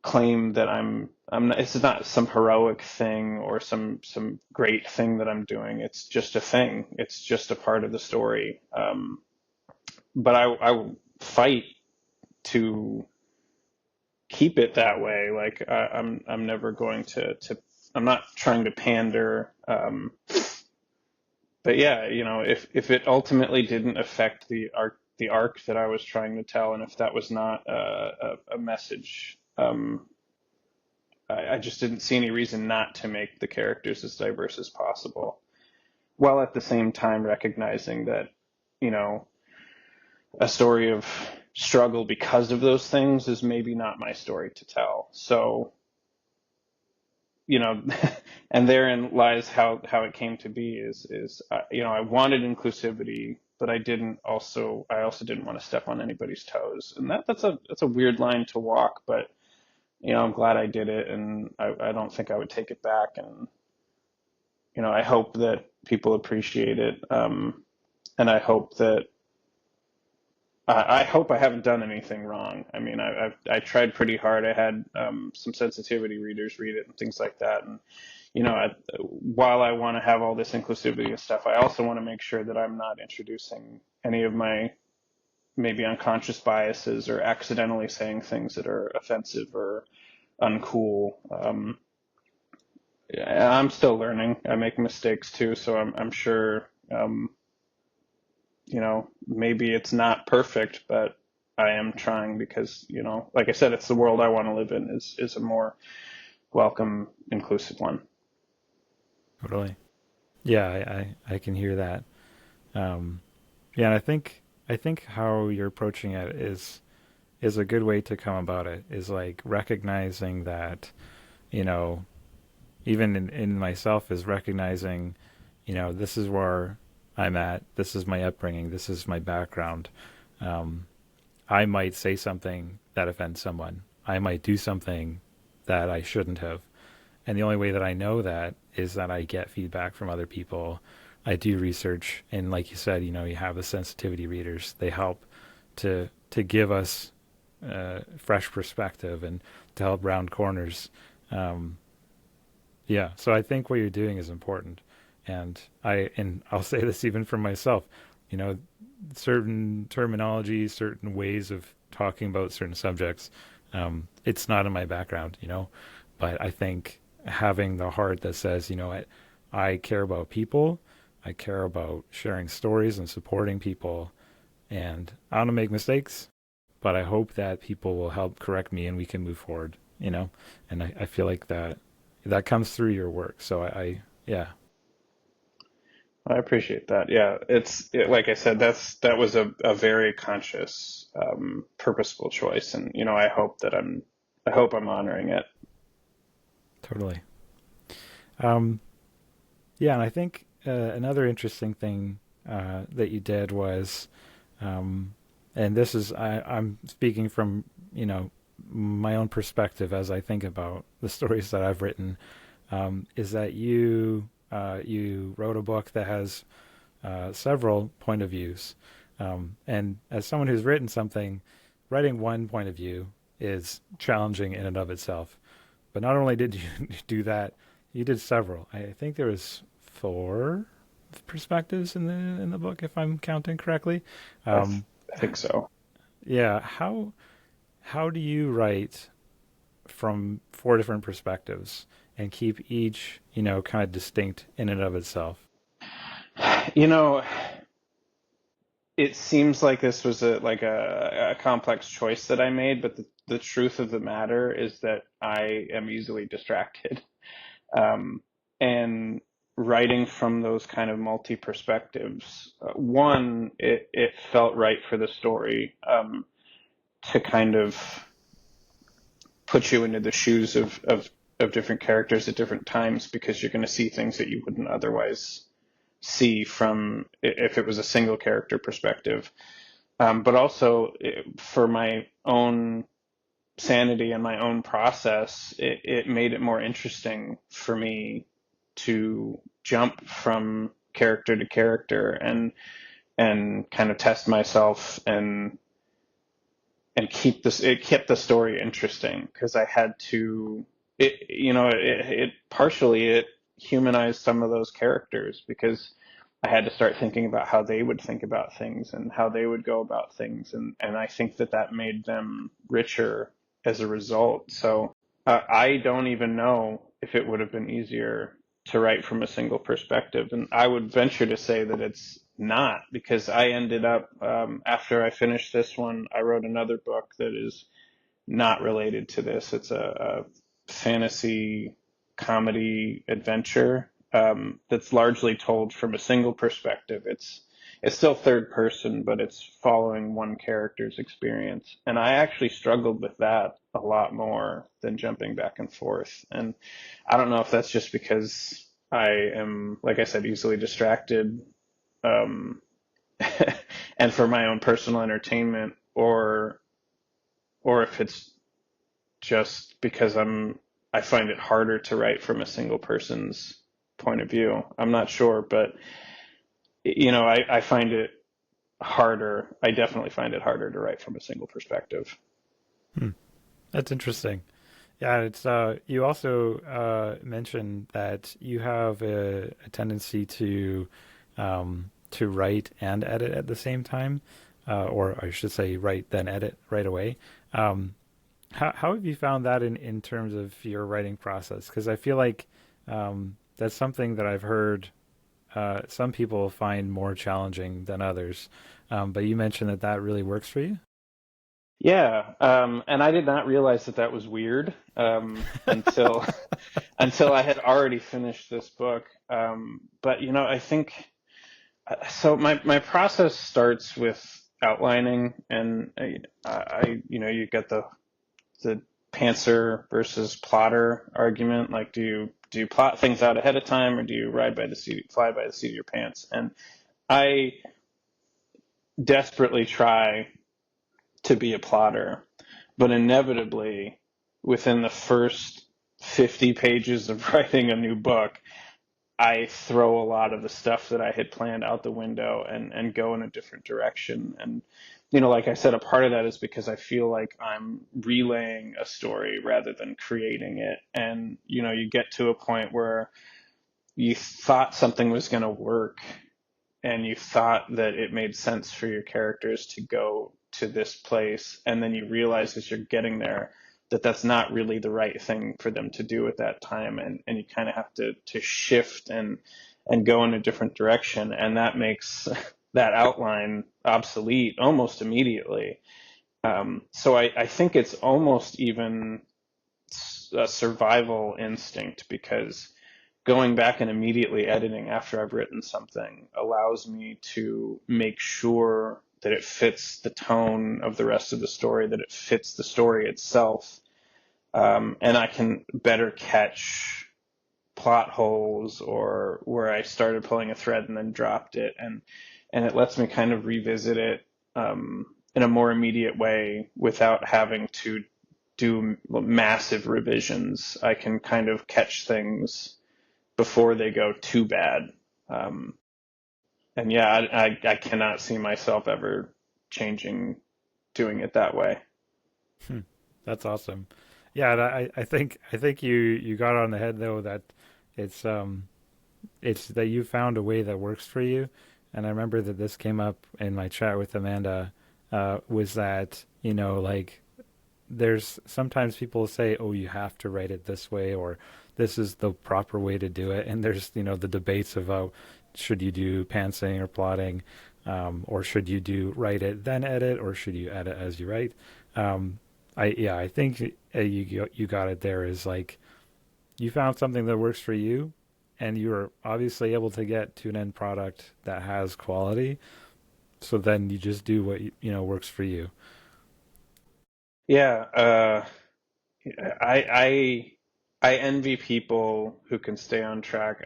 claim that I'm not, it's not some heroic thing or some great thing that I'm doing. It's just a thing. It's just a part of the story. But I fight to keep it that way. Like I'm never going to I'm not trying to pander. But yeah, if it ultimately didn't affect the arc that I was trying to tell, and if that was not a message, I just didn't see any reason not to make the characters as diverse as possible, while at the same time recognizing that, you know, a story of struggle because of those things is maybe not my story to tell. So, you know, and therein lies how it came to be is I wanted inclusivity, but I also didn't want to step on anybody's toes, and that's a weird line to walk, but I'm glad I did it, and I don't think I would take it back. And I hope that people appreciate it, and I hope I haven't done anything wrong. I mean, I tried pretty hard. I had some sensitivity readers read it and things like that, and while I want to have all this inclusivity and stuff, I also want to make sure that I'm not introducing any of my maybe unconscious biases or accidentally saying things that are offensive or uncool. Yeah, I'm still learning. I make mistakes too, so I'm sure maybe it's not perfect, but I am trying because like I said, it's the world I want to live in is a more welcome, inclusive one. Totally. Yeah, I can hear that. Um, yeah, and I think how you're approaching it is a good way to come about it. Is like recognizing that you know even in myself is recognizing this is where I'm at. This is my upbringing. This is my background. Um, I might say something that offends someone. I might do something that I shouldn't have. And the only way that I know that is that I get feedback from other people. I do research, and like you said, you have the sensitivity readers. They help to give us fresh perspective and to help round corners. Um, yeah, so I think what you're doing is important, and I'll say this even for myself. You know, certain terminology, certain ways of talking about certain subjects, it's not in my background. But I think having the heart that says, I care about people, I care about sharing stories and supporting people, and I want to make mistakes, but I hope that people will help correct me and we can move forward. And I feel like that comes through your work. So yeah, I appreciate that. Yeah, like I said, that was a very conscious, purposeful choice, and I hope I'm honoring it. totally. Um, Yeah, and I think another interesting thing that you did was, um, and this is I'm speaking from my own perspective as I think about the stories that I've written, is that you wrote a book that has several point of views, and as someone who's written something, writing one point of view is challenging in and of itself. But not only did you do that, you did several. I think there was four perspectives in the book, if I'm counting correctly. I, Um, I think so. yeah, how do you write from four different perspectives and keep each kind of distinct in and of itself? You know, it seems like this was a complex choice that I made, but the truth of the matter is that I am easily distracted. Um, and writing from those kind of multi perspectives, one, it felt right for the story, to kind of put you into the shoes of different characters at different times because you're going to see things that you wouldn't otherwise see from if it was a single character perspective. But also for my own sanity and my own process, it made it more interesting for me to jump from character to character and kind of test myself and keep this it kept the story interesting because I had to it partially it humanized some of those characters because I had to start thinking about how they would think about things and how they would go about things and I think that that made them richer as a result. So I don't even know if it would have been easier to write from a single perspective. And I would venture to say that it's not because I ended up, after I finished this one, I wrote another book that is not related to this. It's a fantasy comedy adventure that's largely told from a single perspective. It's still third person, but it's following one character's experience. And I actually struggled with that a lot more than jumping back and forth. And I don't know if that's just because I am, like I said, easily distracted, um, and for my own personal entertainment, or if it's just because I find it harder to write from a single person's point of view. I'm not sure, but I find it harder. I definitely find it harder to write from a single perspective. Hmm. That's interesting. Yeah, it's you also mentioned that you have a tendency to write and edit at the same time, or I should say write then edit right away. Um, how have you found that in terms of your writing process? Because I feel like that's something that I've heard some people find more challenging than others. But you mentioned that that really works for you. Yeah, and I did not realize that that was weird until until I had already finished this book. But I think so. My process starts with outlining, and you get the pantser versus plotter argument. Like, do you plot things out ahead of time, or do you fly by the seat of your pants? And I desperately try to be a plotter, but inevitably, within the first 50 pages of writing a new book, I throw a lot of the stuff that I had planned out the window and go in a different direction. And, like I said, a part of that is because I feel like I'm relaying a story rather than creating it. And, you get to a point where you thought something was going to work and you thought that it made sense for your characters to go to this place. And then you realize as you're getting there that that's not really the right thing for them to do at that time. And you kind of have to shift and go in a different direction. And that makes that outline obsolete almost immediately. So I think it's almost even a survival instinct because going back and immediately editing after I've written something allows me to make sure that it fits the tone of the rest of the story, that it fits the story itself, and I can better catch plot holes or where I started pulling a thread and then dropped it, and it lets me kind of revisit it in a more immediate way without having to do massive revisions. I can kind of catch things before they go too bad. Um, and yeah, I cannot see myself ever changing doing it that way. Hmm. That's awesome. Yeah, and I think you got it on the head though that it's it's that you found a way that works for you. And I remember that this came up in my chat with Amanda, was that, like there's sometimes people say, oh, you have to write it this way, or this is the proper way to do it. And there's, the debates about should you do pantsing or plotting, or should you do write it then edit, or should you edit as you write. I think you got it there. Is like you found something that works for you, and you were obviously able to get to an end product that has quality. So then you just do what works for you. Yeah, I I I envy people who can stay on track.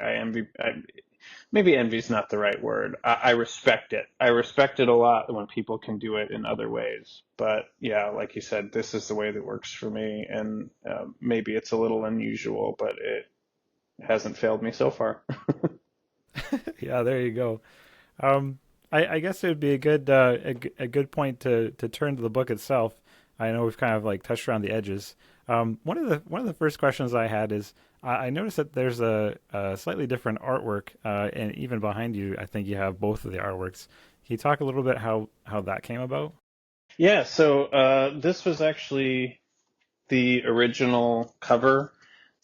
Maybe envy is not the right word. I respect it. I respect it a lot when people can do it in other ways. But yeah, like you said, this is the way that works for me, and maybe it's a little unusual, but it hasn't failed me so far. Yeah, there you go. Um, I guess it would be a good point to turn to the book itself. I know we've kind of like touched around the edges. One of the first questions I had is I noticed that there's a slightly different artwork, and even behind you, I think you have both of the artworks. Can you talk a little bit how that came about? Yeah, so this was actually the original cover.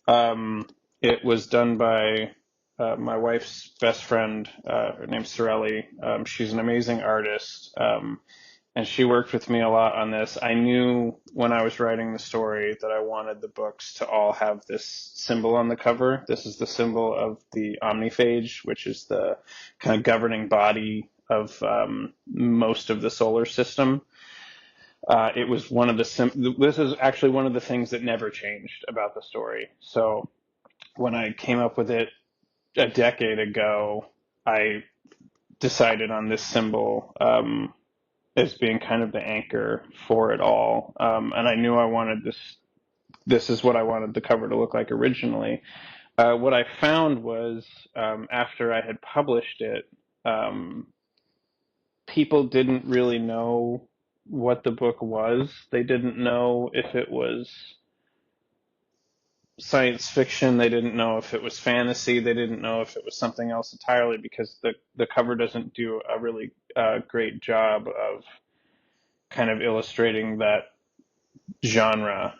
Um, it was done by my wife's best friend. Her name's Sorelli. She's an amazing artist, and she worked with me a lot on this. I knew when I was writing the story that I wanted the books to all have this symbol on the cover. This is the symbol of the omniphage, which is the kind of governing body of most of the solar system. It was one of the this is actually one of the things that never changed about the story. So when I came up with it a decade ago, I decided on this symbol as being kind of the anchor for it all. And I knew I wanted this. This is what I wanted the cover to look like originally. What I found was after I had published it, um, people didn't really know what the book was. They didn't know if it was science fiction. They didn't know if it was fantasy. They didn't know if it was something else entirely because the cover doesn't do a really great job of kind of illustrating that genre.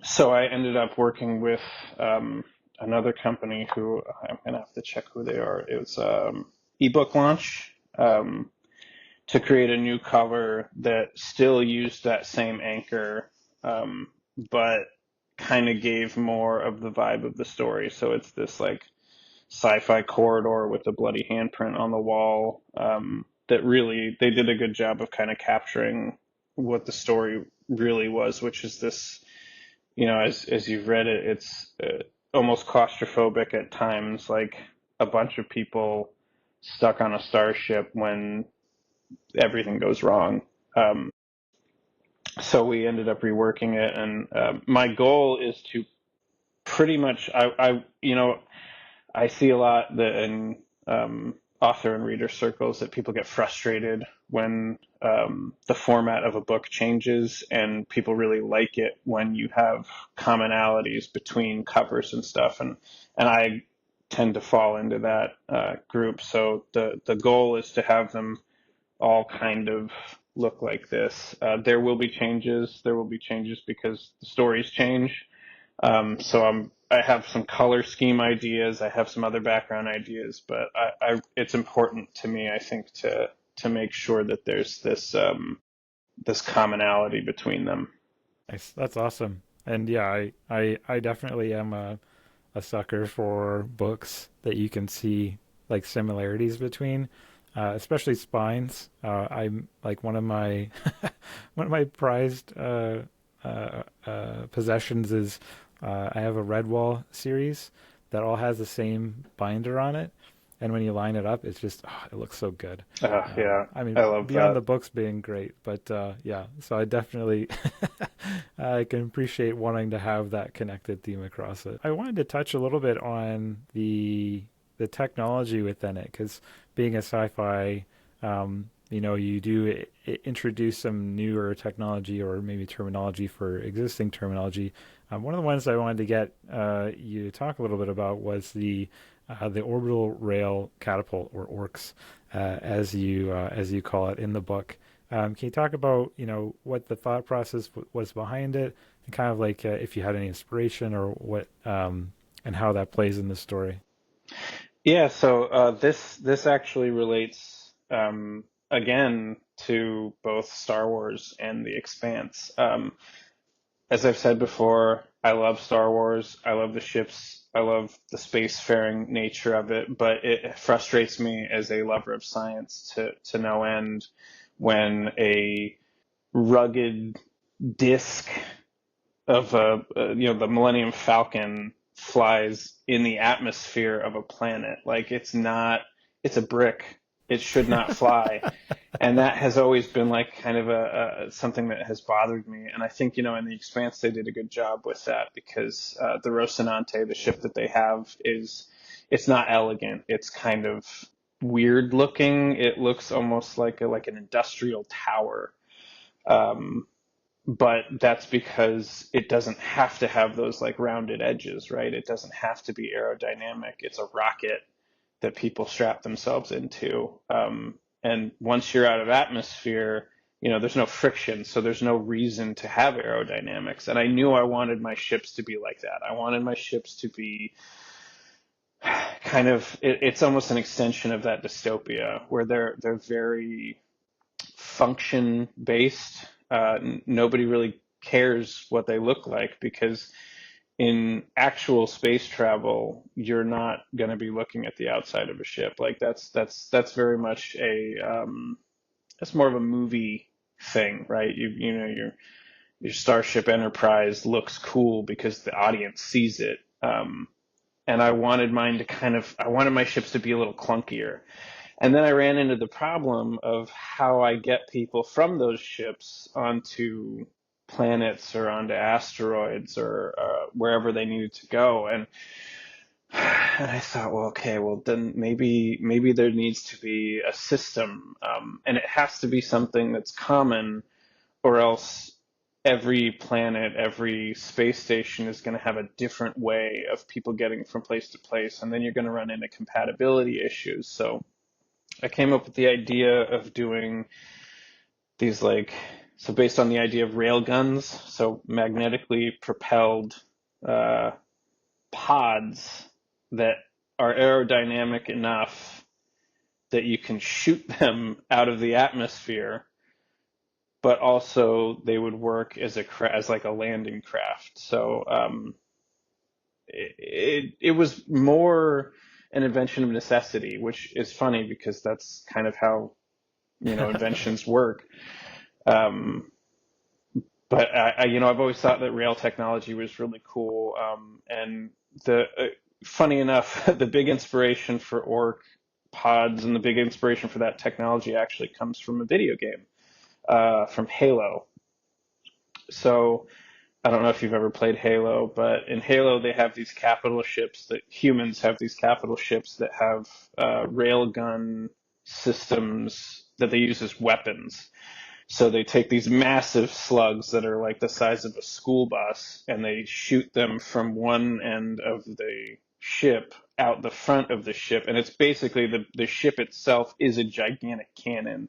So I ended up working with another company who I'm gonna have to check who they are. It was ebook launch. To create a new cover that still used that same anchor, but kind of gave more of the vibe of the story. So it's this like sci-fi corridor with a bloody handprint on the wall. That really they did a good job of kind of capturing what the story really was, which is this. As you've read it, it's almost claustrophobic at times, like a bunch of people stuck on a starship when everything goes wrong. Um, so we ended up reworking it, and my goal is to pretty much I see a lot that in author and reader circles that people get frustrated when the format of a book changes, and people really like it when you have commonalities between covers and stuff, and I tend to fall into that group. So the goal is to have them all kind of look like this. There will be changes. There will be changes because the stories change. I have some color scheme ideas. I have some other background ideas, but it's important to me, I think, to make sure that there's this commonality between them. Nice. That's awesome. And yeah, I definitely am a sucker for books that you can see like similarities between, especially spines. I'm like one of my one of my prized possessions is I have a Redwall series that all has the same binder on it, and when you line it up, it's just it looks so good. Yeah, I mean, I love beyond that. the books being great, but yeah. So I definitely I can appreciate wanting to have that connected theme across it. I wanted to touch a little bit on the technology within it, because being a sci-fi, you do introduce some newer technology or maybe terminology for existing terminology. One of the ones I wanted to get you to talk a little bit about was the orbital rail catapult, or orcs, as you call it in the book. Can you talk about what the thought process was behind it, and kind of like if you had any inspiration or what, and how that plays in the story? Yeah, so this actually relates again to both Star Wars and The Expanse. As I've said before, I love Star Wars. I love the ships. I love the spacefaring nature of it, but it frustrates me as a lover of science to no end when a rugged disc of the Millennium Falcon flies in the atmosphere of a planet. Like it's a brick. It should not fly. And that has always been like kind of a something that has bothered me. And I think, in The Expanse, they did a good job with that because the Rocinante, the ship that they have, it's not elegant. It's kind of weird looking. It looks almost like an industrial tower. Um, but that's because it doesn't have to have those like rounded edges, right? It doesn't have to be aerodynamic. It's a rocket that people strap themselves into. And once you're out of atmosphere, there's no friction, so there's no reason to have aerodynamics. And I knew I wanted my ships to be like that. I wanted my ships to be kind of, it's almost an extension of that dystopia where they're very function based. Nobody really cares what they look like because in actual space travel, you're not going to be looking at the outside of a ship. Like that's very much that's more of a movie thing, right? Your Starship Enterprise looks cool because the audience sees it. And I wanted I wanted my ships to be a little clunkier. And then I ran into the problem of how I get people from those ships onto planets or onto asteroids or wherever they needed to go. And I thought, well, okay, well then maybe there needs to be a system, and it has to be something that's common, or else every planet, every space station is going to have a different way of people getting from place to place, and then you're going to run into compatibility issues. So I came up with the idea of doing these so based on the idea of rail guns, so magnetically propelled uh, pods that are aerodynamic enough that you can shoot them out of the atmosphere, but also they would work as like a landing craft. So it was more an invention of necessity, which is funny because that's kind of how inventions work. Um, but I've always thought that rail technology was really cool. And the funny enough, the big inspiration for Orc pods and the big inspiration for that technology actually comes from a video game, from Halo. So I don't know if you've ever played Halo, but in Halo they have these capital ships that humans have these capital ships that have railgun systems that they use as weapons. So they take these massive slugs that are like the size of a school bus and they shoot them from one end of the ship out the front of the ship. And it's basically the ship itself is a gigantic cannon.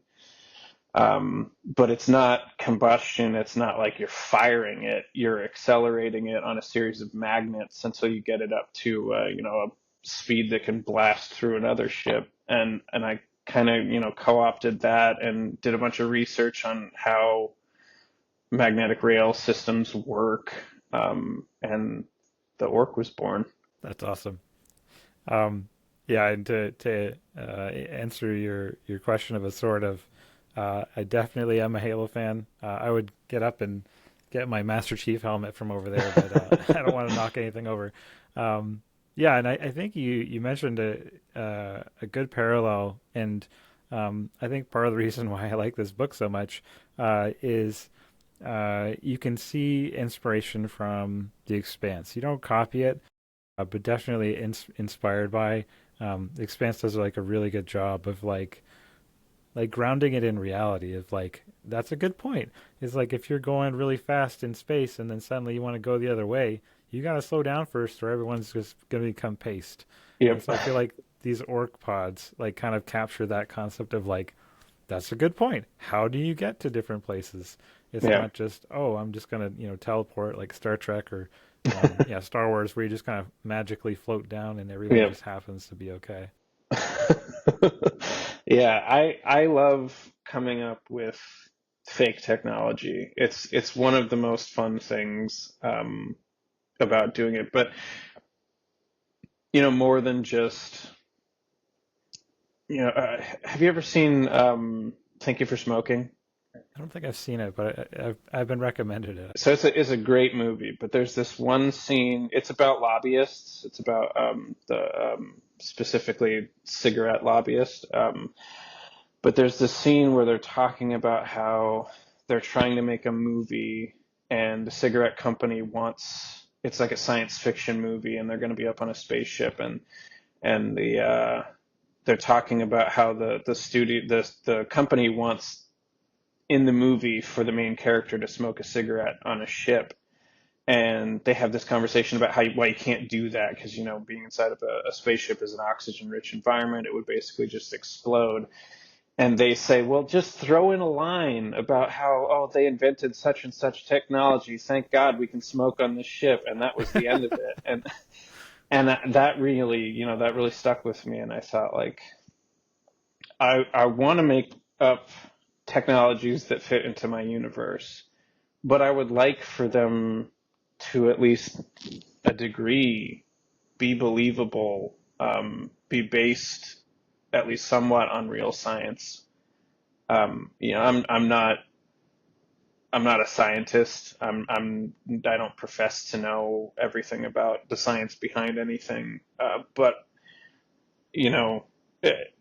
But it's not combustion. It's not like you're firing it. You're accelerating it on a series of magnets until you get it up to, a speed that can blast through another ship. And I kind of, co-opted that and did a bunch of research on how magnetic rail systems work. And the Orc was born. That's awesome. Um, yeah, and to answer your question of a sort of, I definitely am a Halo fan. I would get up and get my Master Chief helmet from over there, but I don't want to knock anything over. Yeah, and I think you mentioned a good parallel, and I think part of the reason why I like this book so much is you can see inspiration from The Expanse. You don't copy it, but definitely inspired by. The Expanse does like a really good job of like grounding it in reality. Of like that's a good point. It's like if you're going really fast in space and then suddenly you want to go the other way, you got to slow down first, or everyone's just going to become paste. And Yep. so I feel like these orc pods like kind of capture that concept of like that's a good point. How do you get to different places? It's Yeah. not just, oh, I'm just gonna, teleport like Star Trek or yeah, Star Wars, where you just kind of magically float down and everything Yep. just happens to be okay. Yeah, I love coming up with fake technology. It's one of the most fun things about doing it. But more than just have you ever seen Thank You for Smoking? I don't think I've seen it, but I've been recommended it. So it's a great movie, but there's this one scene. It's about lobbyists. It's about the specifically cigarette lobbyists. But there's this scene where they're talking about how they're trying to make a movie, and the cigarette company wants it's like a science fiction movie, and they're going to be up on a spaceship, and they're talking about how the studio the company wants in the movie for the main character to smoke a cigarette on a ship, and they have this conversation about why you can't do that because being inside of a spaceship is an oxygen rich environment. It would basically just explode. And they say, well, just throw in a line about how, oh, they invented such and such technology. Thank God we can smoke on this ship. And that was the end of it. And that really, that really stuck with me. And I thought, like, I want to make up technologies that fit into my universe, but I would like for them to at least a degree be believable, be based at least somewhat on real science. I'm not a scientist. I don't profess to know everything about the science behind anything. But you know, it,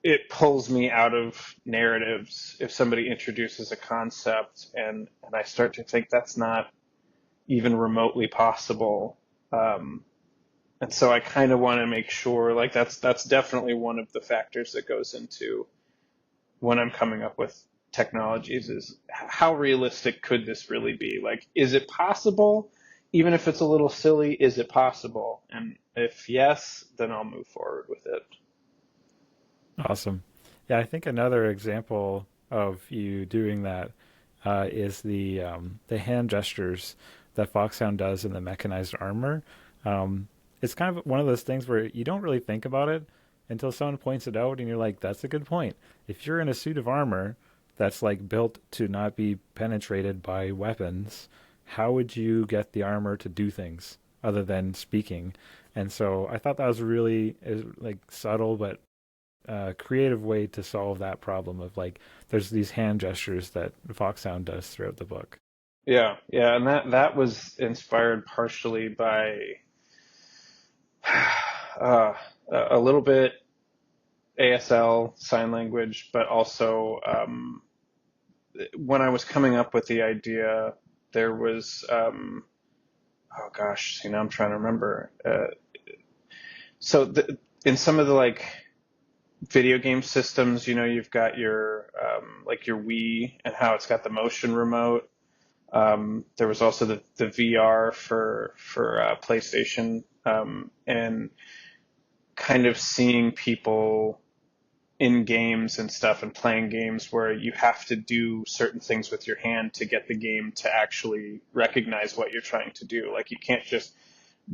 it pulls me out of narratives if somebody introduces a concept and I start to think that's not even remotely possible. Um, and so I kind of want to make sure, like that's definitely one of the factors that goes into when I'm coming up with technologies is how realistic could this really be? Like, is it possible? Even if it's a little silly, is it possible? And if yes, then I'll move forward with it. Awesome. Yeah, I think another example of you doing that is the hand gestures that Foxhound does in the mechanized armor. It's kind of one of those things where you don't really think about it until someone points it out, and you're like, "That's a good point." If you're in a suit of armor that's like built to not be penetrated by weapons, how would you get the armor to do things other than speaking? And so I thought that was really like subtle but creative way to solve that problem of like there's these hand gestures that Foxhound does throughout the book. Yeah, yeah, and that was inspired partially by uh, a little bit ASL sign language, but also when I was coming up with the idea, there was oh gosh, see now I'm trying to remember. In some of the like video game systems, you've got your like your Wii and how it's got the motion remote. There was also the VR for PlayStation, and kind of seeing people in games and stuff and playing games where you have to do certain things with your hand to get the game to actually recognize what you're trying to do. Like you can't just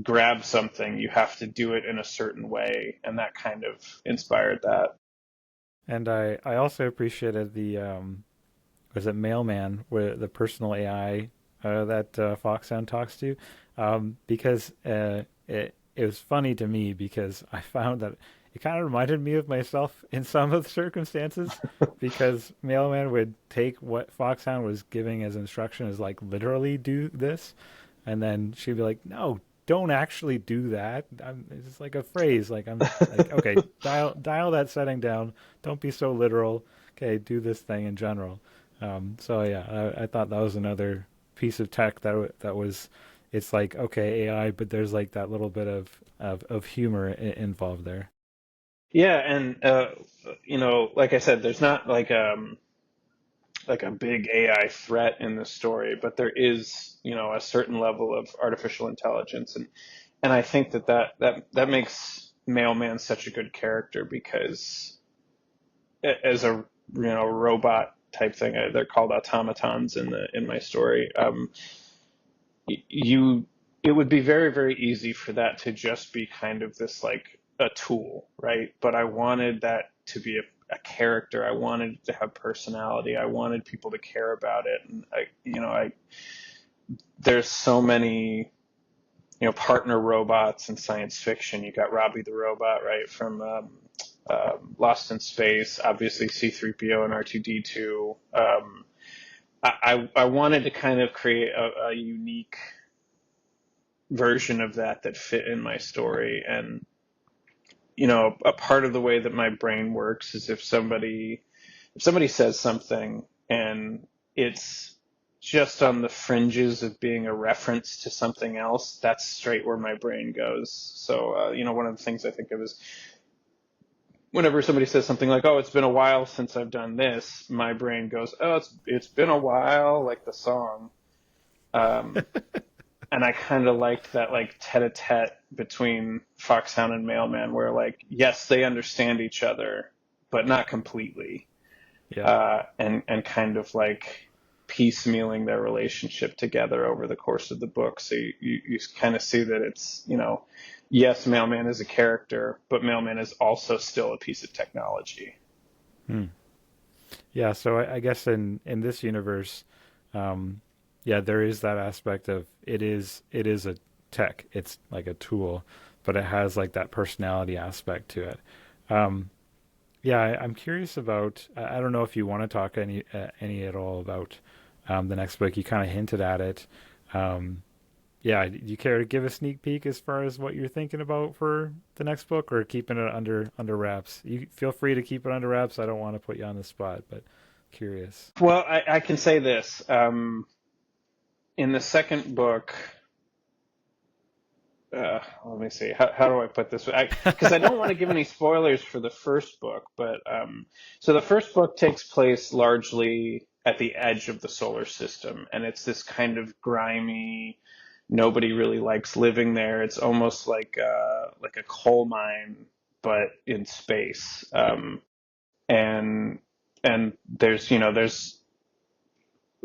grab something, you have to do it in a certain way, and that kind of inspired that. And I also appreciated the was it Mailman with the personal AI that Foxhound talks to, because it was funny to me because I found that it kind of reminded me of myself in some of the circumstances because Mailman would take what Foxhound was giving as instruction as like literally do this, and then she'd be like, "No, don't actually do that." It's just like a phrase. Like I'm like, okay, dial that setting down. Don't be so literal. Okay, do this thing in general. So yeah, I thought that was another piece of tech that was. It's like okay AI, but there's like that little bit of humor involved there. Yeah, and like I said, there's not like a big AI threat in the story, but there is, a certain level of artificial intelligence, and I think that makes Mailman such a good character because as a robot type thing, they're called automatons in my story. You it would be very, very easy for that to just be kind of this like a tool, right? But I wanted that to be a character. I wanted it to have personality. I wanted people to care about it. And I there's so many, partner robots in science fiction. You got Robbie the robot, right, from Lost in Space, obviously C-3PO and R2-D2. I wanted to kind of create a unique version of that fit in my story. And, a part of the way that my brain works is if somebody says something and it's just on the fringes of being a reference to something else, that's straight where my brain goes. So, one of the things I think of is whenever somebody says something like, "Oh, it's been a while since I've done this," my brain goes, "Oh, it's been a while," like the song. Um, and I kind of liked that like tete-a-tete between Foxhound and Mailman, where like yes, they understand each other, but not completely, Yeah. and kind of like piecemealing their relationship together over the course of the book. So you kind of see that it's yes, Mailman is a character, but Mailman is also still a piece of technology. Hmm. Yeah. So I guess in this universe, um, yeah, there is that aspect of it is a tech. It's like a tool, but it has like that personality aspect to it. Um, yeah, I'm curious about. I don't know if you want to talk any at all about the next book. You kind of hinted at it. Um, yeah, do you care to give a sneak peek as far as what you're thinking about for the next book, or keeping it under wraps? You feel free to keep it under wraps. I don't want to put you on the spot, but curious. Well, I can say this. In the second book, let me see. How do I put this? Because I don't want to give any spoilers for the first book, but so the first book takes place largely at the edge of the solar system, and it's this kind of grimy. Nobody really likes living there. It's almost like a coal mine, but in space. And there's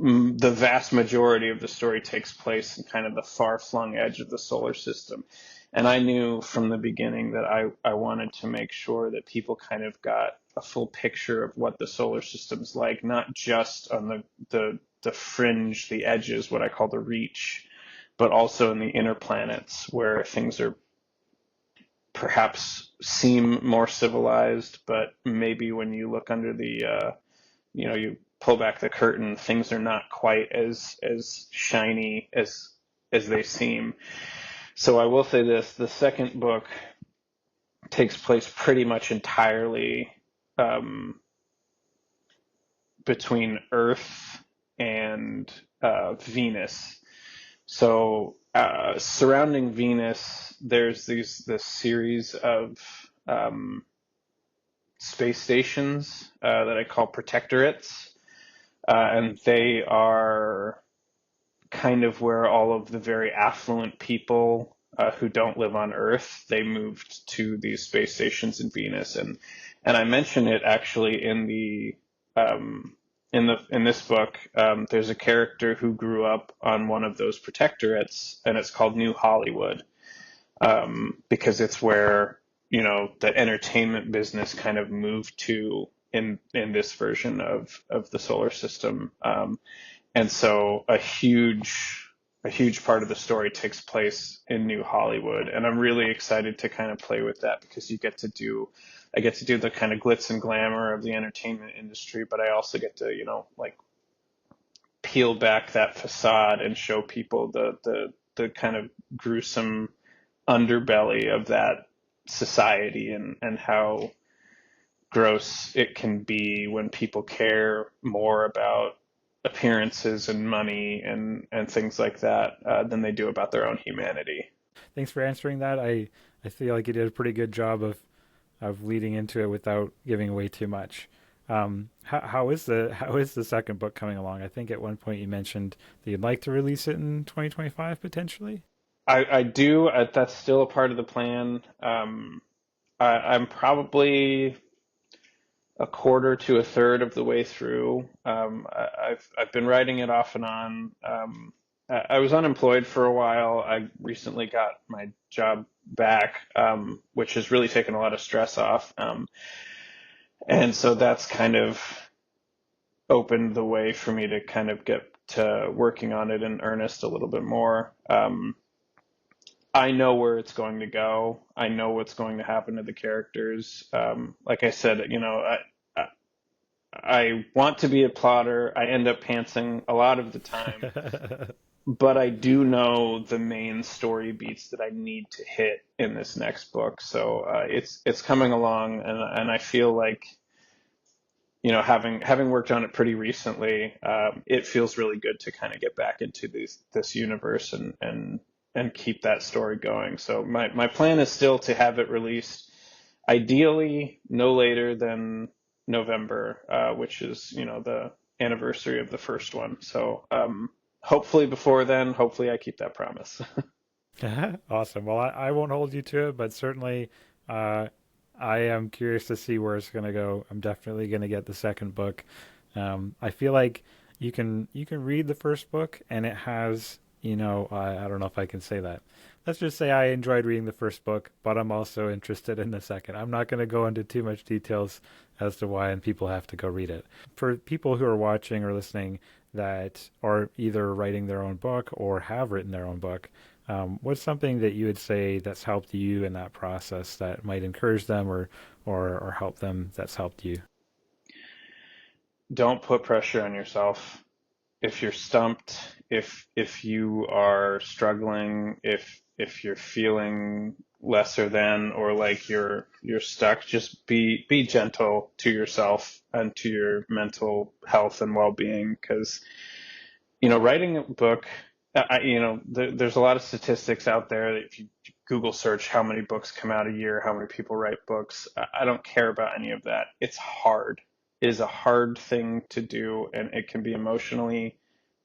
the vast majority of the story takes place in kind of the far-flung edge of the solar system. And I knew from the beginning that I wanted to make sure that people kind of got a full picture of what the solar system's like, not just on the fringe, the edges, what I call the reach, but also in the inner planets where things are perhaps seem more civilized, but maybe when you look under you pull back the curtain, things are not quite as shiny as they seem. So I will say this: the second book takes place pretty much entirely um, between Earth and Venus. So surrounding Venus, there's this series of um, space stations that I call protectorates, and they are kind of where all of the very affluent people who don't live on Earth, they moved to these space stations in Venus, and I mention it actually um, in this book. There's a character who grew up on one of those protectorates, and it's called New Hollywood, because it's where the entertainment business kind of moved to in this version of the solar system. And so a huge a huge part of the story takes place in New Hollywood, and I'm really excited to kind of play with that because I get to do the kind of glitz and glamour of the entertainment industry, but I also get to, like peel back that facade and show people the kind of gruesome underbelly of that society, and how gross it can be when people care more about appearances and money and things like that than they do about their own humanity. Thanks for answering that. I feel like you did a pretty good job of leading into it without giving away too much. How is the second book coming along? I think at one point you mentioned that you'd like to release it in 2025 potentially. I do. That's still a part of the plan. I'm probably a quarter to a third of the way through. I've been writing it off and on. I was unemployed for a while. I recently got my job back, which has really taken a lot of stress off. And so that's kind of opened the way for me to kind of get to working on it in earnest a little bit more. I know where it's going to go. I know what's going to happen to the characters. Like I said, I, I want to be a plotter. I end up pantsing a lot of the time, but I do know the main story beats that I need to hit in this next book. So it's coming along, and I feel like, having worked on it pretty recently, it feels really good to kind of get back into this universe and keep that story going. So my plan is still to have it released, ideally no later than November, which is the anniversary of the first one. So hopefully before then, hopefully I keep that promise. Awesome. Well, I won't hold you to it, but certainly uh, I am curious to see where it's going to go. I'm definitely going to get the second book. I feel like you can read the first book and it has, I don't know if I can say that. Let's just say I enjoyed reading the first book, but I'm also interested in the second. I'm not going to go into too much details as to why, and people have to go read it. For people who are watching or listening that are either writing their own book or have written their own book, what's something that you would say that's helped you in that process that might encourage them or help them that's helped you? Don't put pressure on yourself. If you're stumped, if you are struggling, if you're feeling lesser than, or like you're stuck, just be gentle to yourself and to your mental health and well-being, because writing a book, there's a lot of statistics out there that if you Google search how many books come out a year, how many people write books, I don't care about any of that. It's hard. It is a hard thing to do, and it can be emotionally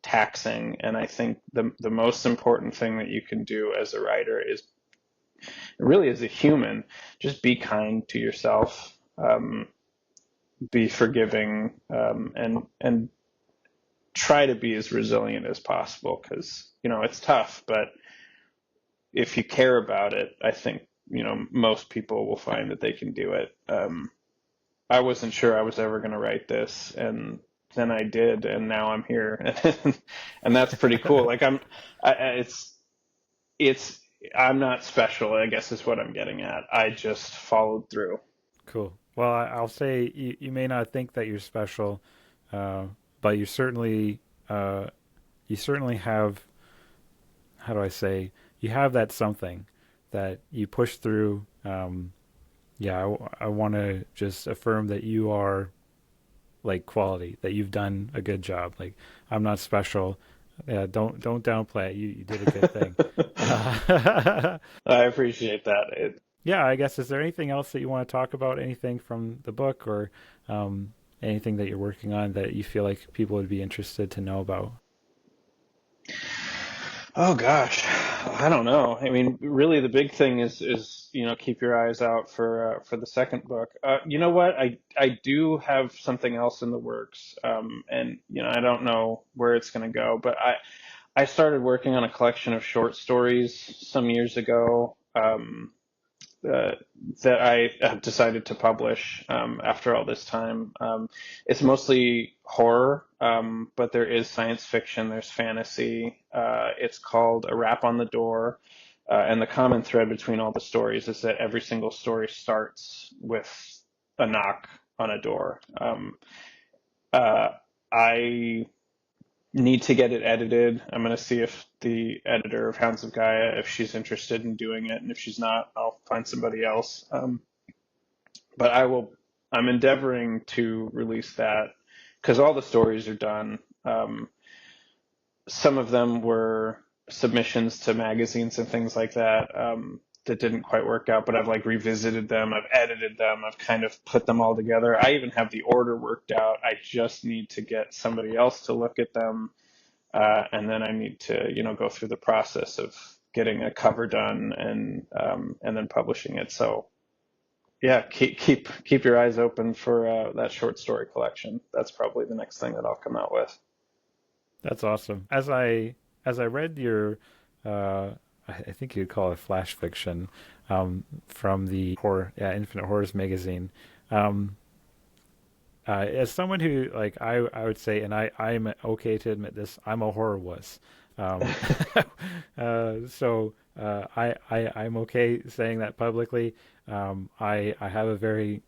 taxing. And I think the most important thing that you can do as a writer is, really as a human, just be kind to yourself, be forgiving, and try to be as resilient as possible, because it's tough, but if you care about it, I think most people will find that they can do it. I wasn't sure I was ever going to write this, and then I did, and now I'm here, and that's pretty cool. Like it's I'm not special, I guess is what I'm getting at. I just followed through. Cool. Well, I'll say you may not think that you're special, uh, but uh, you certainly have, how do I say, you have that something that you push through. Yeah, I want to just affirm that you are like quality, that you've done a good job. Like I'm not special. Yeah, don't downplay it. You did a good thing. Uh, I appreciate that. yeah, I guess is there anything else that you want to talk about? Anything from the book or um, anything that you're working on that you feel like people would be interested to know about? Oh gosh, I don't know. I mean, really, the big thing is keep your eyes out for the second book. You know what? I do have something else in the works, and I don't know where it's going to go. But I started working on a collection of short stories some years ago. uh, that I have decided to publish after all this time. It's mostly horror, but there is science fiction, there's fantasy. It's called A Rap on the Door. And the common thread between all the stories is that every single story starts with a knock on a door. Uh, I need to get it edited. I'm going to see if the editor of Hounds of Gaia, if she's interested in doing it, and if she's not, I'll find somebody else. But I'm endeavoring to release that because all the stories are done. Some of them were submissions to magazines and things like that that didn't quite work out, but I've like revisited them, I've edited them, I've kind of put them all together. I even have the order worked out. I just need to get somebody else to look at them, and then I need to, go through the process of getting a cover done and then publishing it. So yeah, keep your eyes open for that short story collection. That's probably the next thing that I'll come out with. That's awesome. As I read your, uh, I think you'd call it flash fiction, from the horror, yeah, Infinite Horrors magazine. Um, as someone who like I would say, and I'm okay to admit this, I'm a horror wuss. Um, I'm okay saying that publicly. I have a very,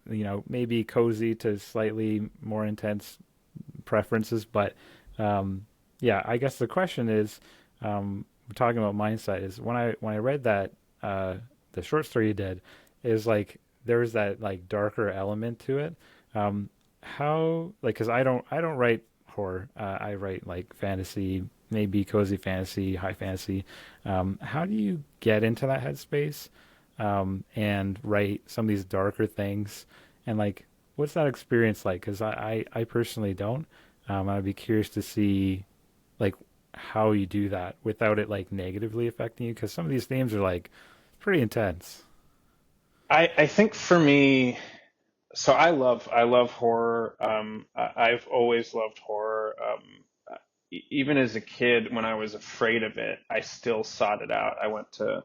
maybe cozy to slightly more intense preferences, but yeah, I guess the question is, we're talking about mindset. Is when I read that, the short story you did, is like there was that like darker element to it. Um, how like because I don't write horror. I write like fantasy, maybe cozy fantasy, high fantasy. How do you get into that headspace, and write some of these darker things? And like, what's that experience like? Because I personally don't. I'd be curious to see like how you do that without it like negatively affecting you, because some of these themes are like pretty intense. I think for me, so I love horror. I've always loved horror. Even as a kid, when I was afraid of it, I still sought it out. I went to,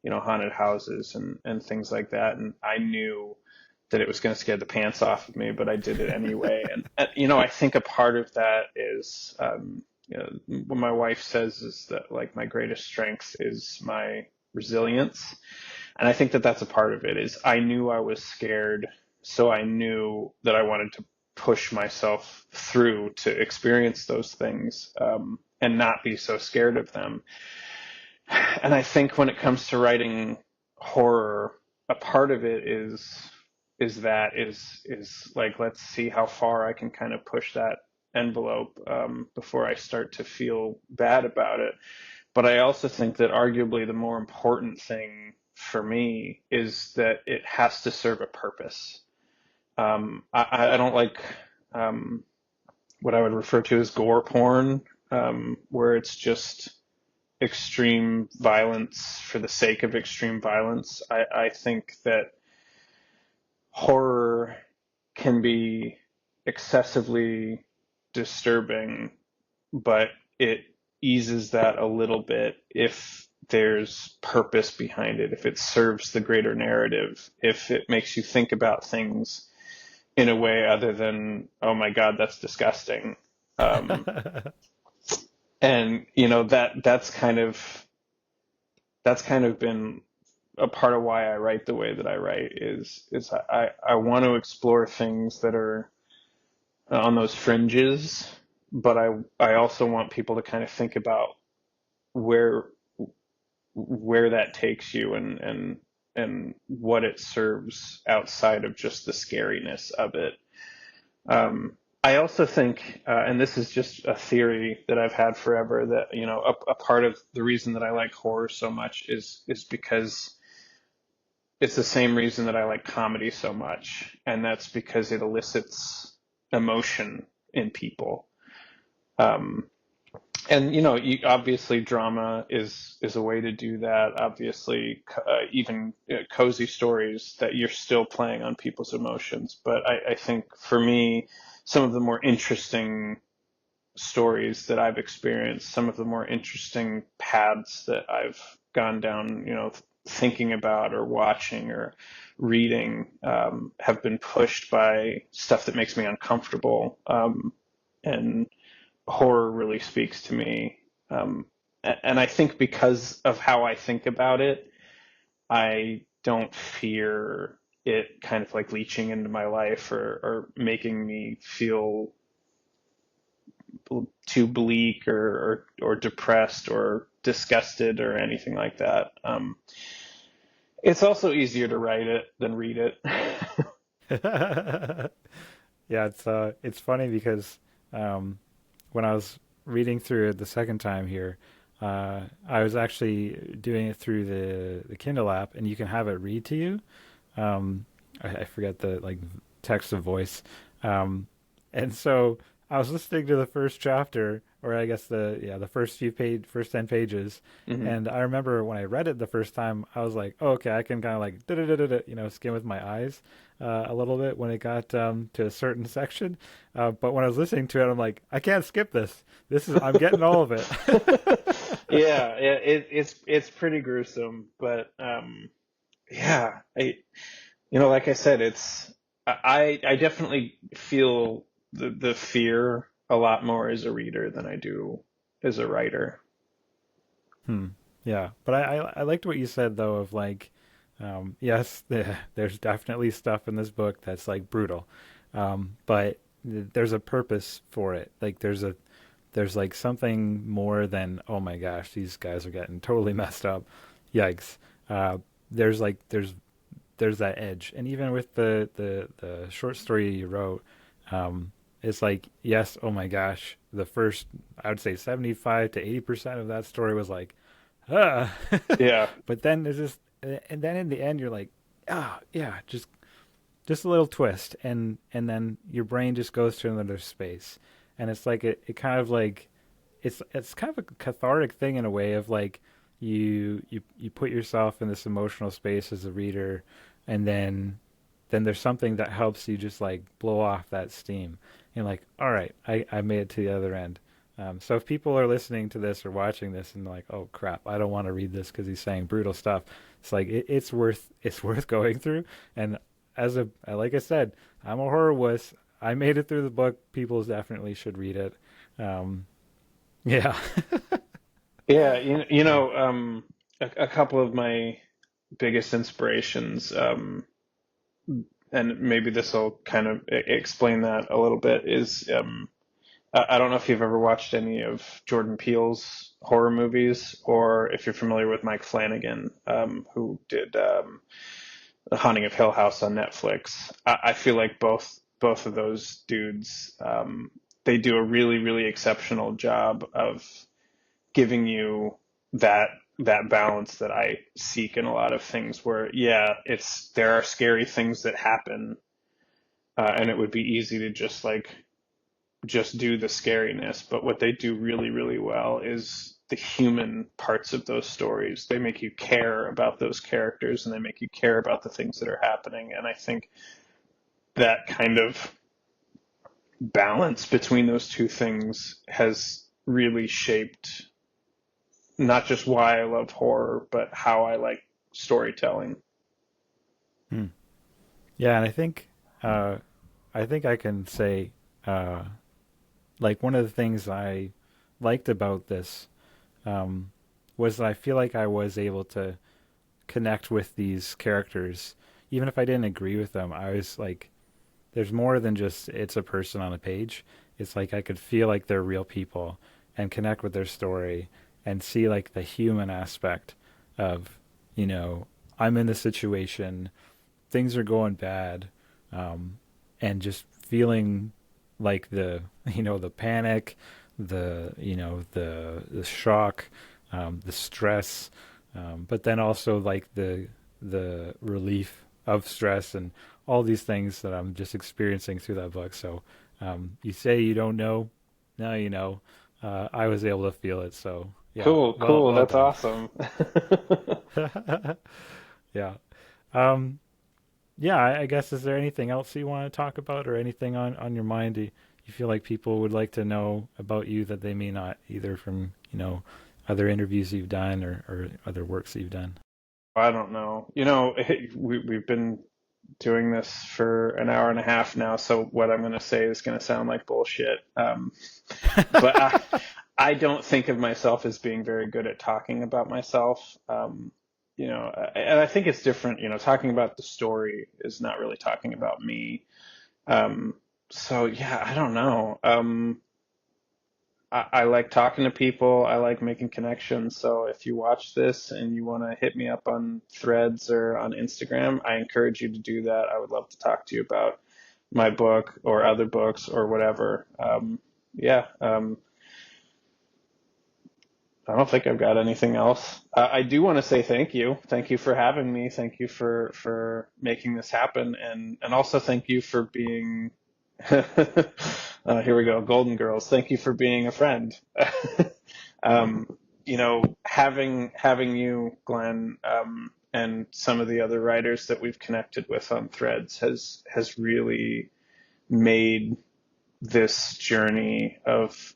haunted houses and things like that, and I knew that it was going to scare the pants off of me, but I did it anyway. And I think a part of that is, what my wife says is that like my greatest strength is my resilience. And I think that that's a part of it is I knew I was scared, so I knew that I wanted to push myself through to experience those things, and not be so scared of them. And I think when it comes to writing horror, a part of it is like let's see how far I can kind of push that envelope, before I start to feel bad about it. But I also think that arguably the more important thing for me is that it has to serve a purpose. I don't like, um, what I would refer to as gore porn, where it's just extreme violence for the sake of extreme violence. I think that horror can be excessively disturbing, but it eases that a little bit if there's purpose behind it, if it serves the greater narrative, if it makes you think about things in a way other than, oh my God, that's disgusting. Um, and that's kind of been a part of why I write the way that I write is I want to explore things that are on those fringes, but I also want people to kind of think about where where that takes you and what it serves outside of just the scariness of it. I also think, and this is just a theory that I've had forever, that a part of the reason that I like horror so much is because it's the same reason that I like comedy so much, and that's because it elicits emotion in people. Um, and obviously drama is a way to do that. Obviously, even cozy stories that you're still playing on people's emotions. But I think for me, some of the more interesting stories that I've experienced, some of the more interesting paths that I've gone down, thinking about or watching or reading have been pushed by stuff that makes me uncomfortable. And horror really speaks to me. Um, and I think because of how I think about it, I don't fear it kind of like leaching into my life or making me feel too bleak or depressed or disgusted or anything like that. It's also easier to write it than read it. Yeah, it's funny because um, when I was reading through it the second time here, I was actually doing it through the Kindle app, and you can have it read to you. I forget the like text to voice, um, and so I was listening to the first chapter, or I guess the first first 10 pages, Hmm. and I remember when I read it the first time, I was like, oh, okay, I can kind of like da-da-da-da-da, skim with my eyes a little bit when it got to a certain section, but when I was listening to it, I'm like, I can't skip this. I'm getting all of it. Yeah, it's pretty gruesome, but yeah, like I said, I definitely feel the fear a lot more as a reader than I do as a writer. Hmm. Yeah, but I liked what you said though of like, yes, there's definitely stuff in this book that's like brutal, but there's a purpose for it. Like there's like something more than oh my gosh, these guys are getting totally messed up. Yikes. Uh, there's like there's that edge, and even with the short story you wrote, um, it's like yes, oh my gosh, the first I would say 75 to 80% of that story was like ah. Yeah. But then there's this, and then in the end, you're like, ah, yeah, just a little twist, and then your brain just goes to another space, and it's like it kind of like it's kind of a cathartic thing in a way of like you put yourself in this emotional space as a reader, and then there's something that helps you just like blow off that steam. You're like, all right, I made it to the other end. So if people are listening to this or watching this and they're like, oh crap, I don't want to read this because he's saying brutal stuff, it's like it's worth going through. And like I said, I'm a horror wuss. I made it through the book. People definitely should read it. Um, yeah. Yeah, Yeah. a couple of my biggest inspirations, and maybe this will kind of explain that a little bit, is I don't know if you've ever watched any of Jordan Peele's horror movies, or if you're familiar with Mike Flanagan, who did The Haunting of Hill House on Netflix. I feel like both of those dudes, they do a really, really exceptional job of giving you that that balance that I seek in a lot of things where yeah, there are scary things that happen, and it would be easy to just do the scariness, but what they do really, really well is the human parts of those stories. They make you care about those characters and they make you care about the things that are happening. And I think that kind of balance between those two things has really shaped not just why I love horror, but how I like storytelling. Hmm. Yeah, and uh, I think I can say, uh, like one of the things I liked about this um, was that I feel like I was able to connect with these characters, even if I didn't agree with them. I was like, there's more than just it's a person on a page. It's like I could feel like they're real people and connect with their story and see like the human aspect of, you know, I'm in this situation, things are going bad, um, and just feeling like the panic, the shock, the stress, but then also like the relief of stress and all these things that I'm just experiencing through that book. So you say you don't know, now you know. I was able to feel it. So yeah, Cool, well cool. well That's done. awesome. Yeah. Um, yeah, I guess is there anything else you want to talk about or anything on your mind you feel like people would like to know about you that they may not, either from, other interviews you've done or other works that you've done? I don't know. We've been doing this for an hour and a half now, so what I'm going to say is going to sound like bullshit. But I don't think of myself as being very good at talking about myself. And I think it's different. Talking about the story is not really talking about me. Um, so yeah, I don't know. I like talking to people. I like making connections. So if you watch this and you want to hit me up on Threads or on Instagram, I encourage you to do that. I would love to talk to you about my book or other books or whatever. Yeah, I don't think I've got anything else. I do want to say thank you. Thank you for having me. Thank you for making this happen, and also thank you for being. Here we go, Golden Girls. Thank you for being a friend. Having you, Glenn, and some of the other writers that we've connected with on Threads has really made this journey of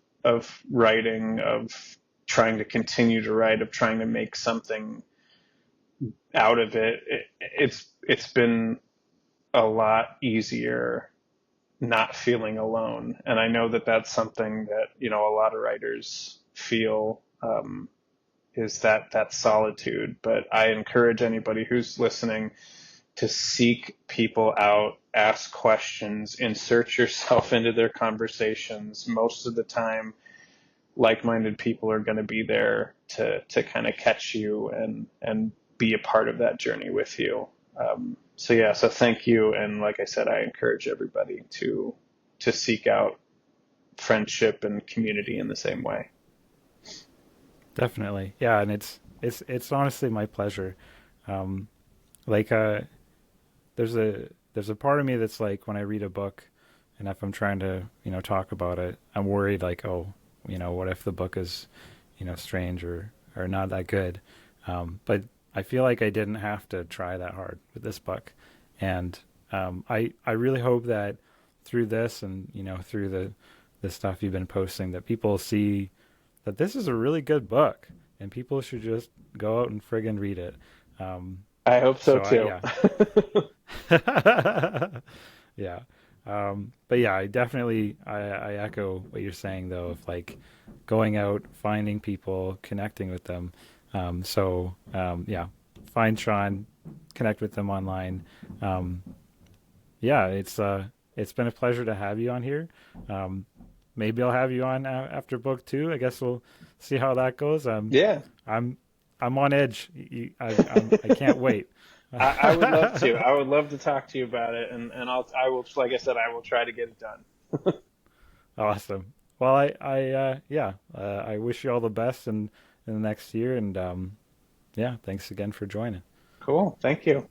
writing, of trying to continue to write, of trying to make something out of it. It's been a lot easier not feeling alone, and I know that that's something that a lot of writers feel. Is that solitude? But I encourage anybody who's listening to seek people out, ask questions, insert yourself into their conversations. Most of the time, like-minded people are going to be there to kind of catch you and be a part of that journey with you. So yeah, so thank you, and like I said, I encourage everybody to seek out friendship and community in the same way. Definitely. Yeah, and it's honestly my pleasure. Um, like there's a part of me that's like when I read a book and if I'm trying to, talk about it, I'm worried like, oh, what if the book is, strange or not that good. But I feel like I didn't have to try that hard with this book. And I really hope that through this and, through the stuff you've been posting that people see that this is a really good book and people should just go out and friggin' read it. Um, I hope so so too. yeah. Yeah. But yeah, I echo what you're saying though of like going out, finding people, connecting with them. Yeah, find Sean, connect with them online. Um, yeah, it's been a pleasure to have you on here. Um, maybe I'll have you on after book two. I guess we'll see how that goes. Yeah, I'm I'm on edge. I can't wait. I would love to. I would love to talk to you about it, and I will, like I said, I will try to get it done. Awesome. Well, I wish you all the best in the next year, and yeah, thanks again for joining. Cool. Thank you.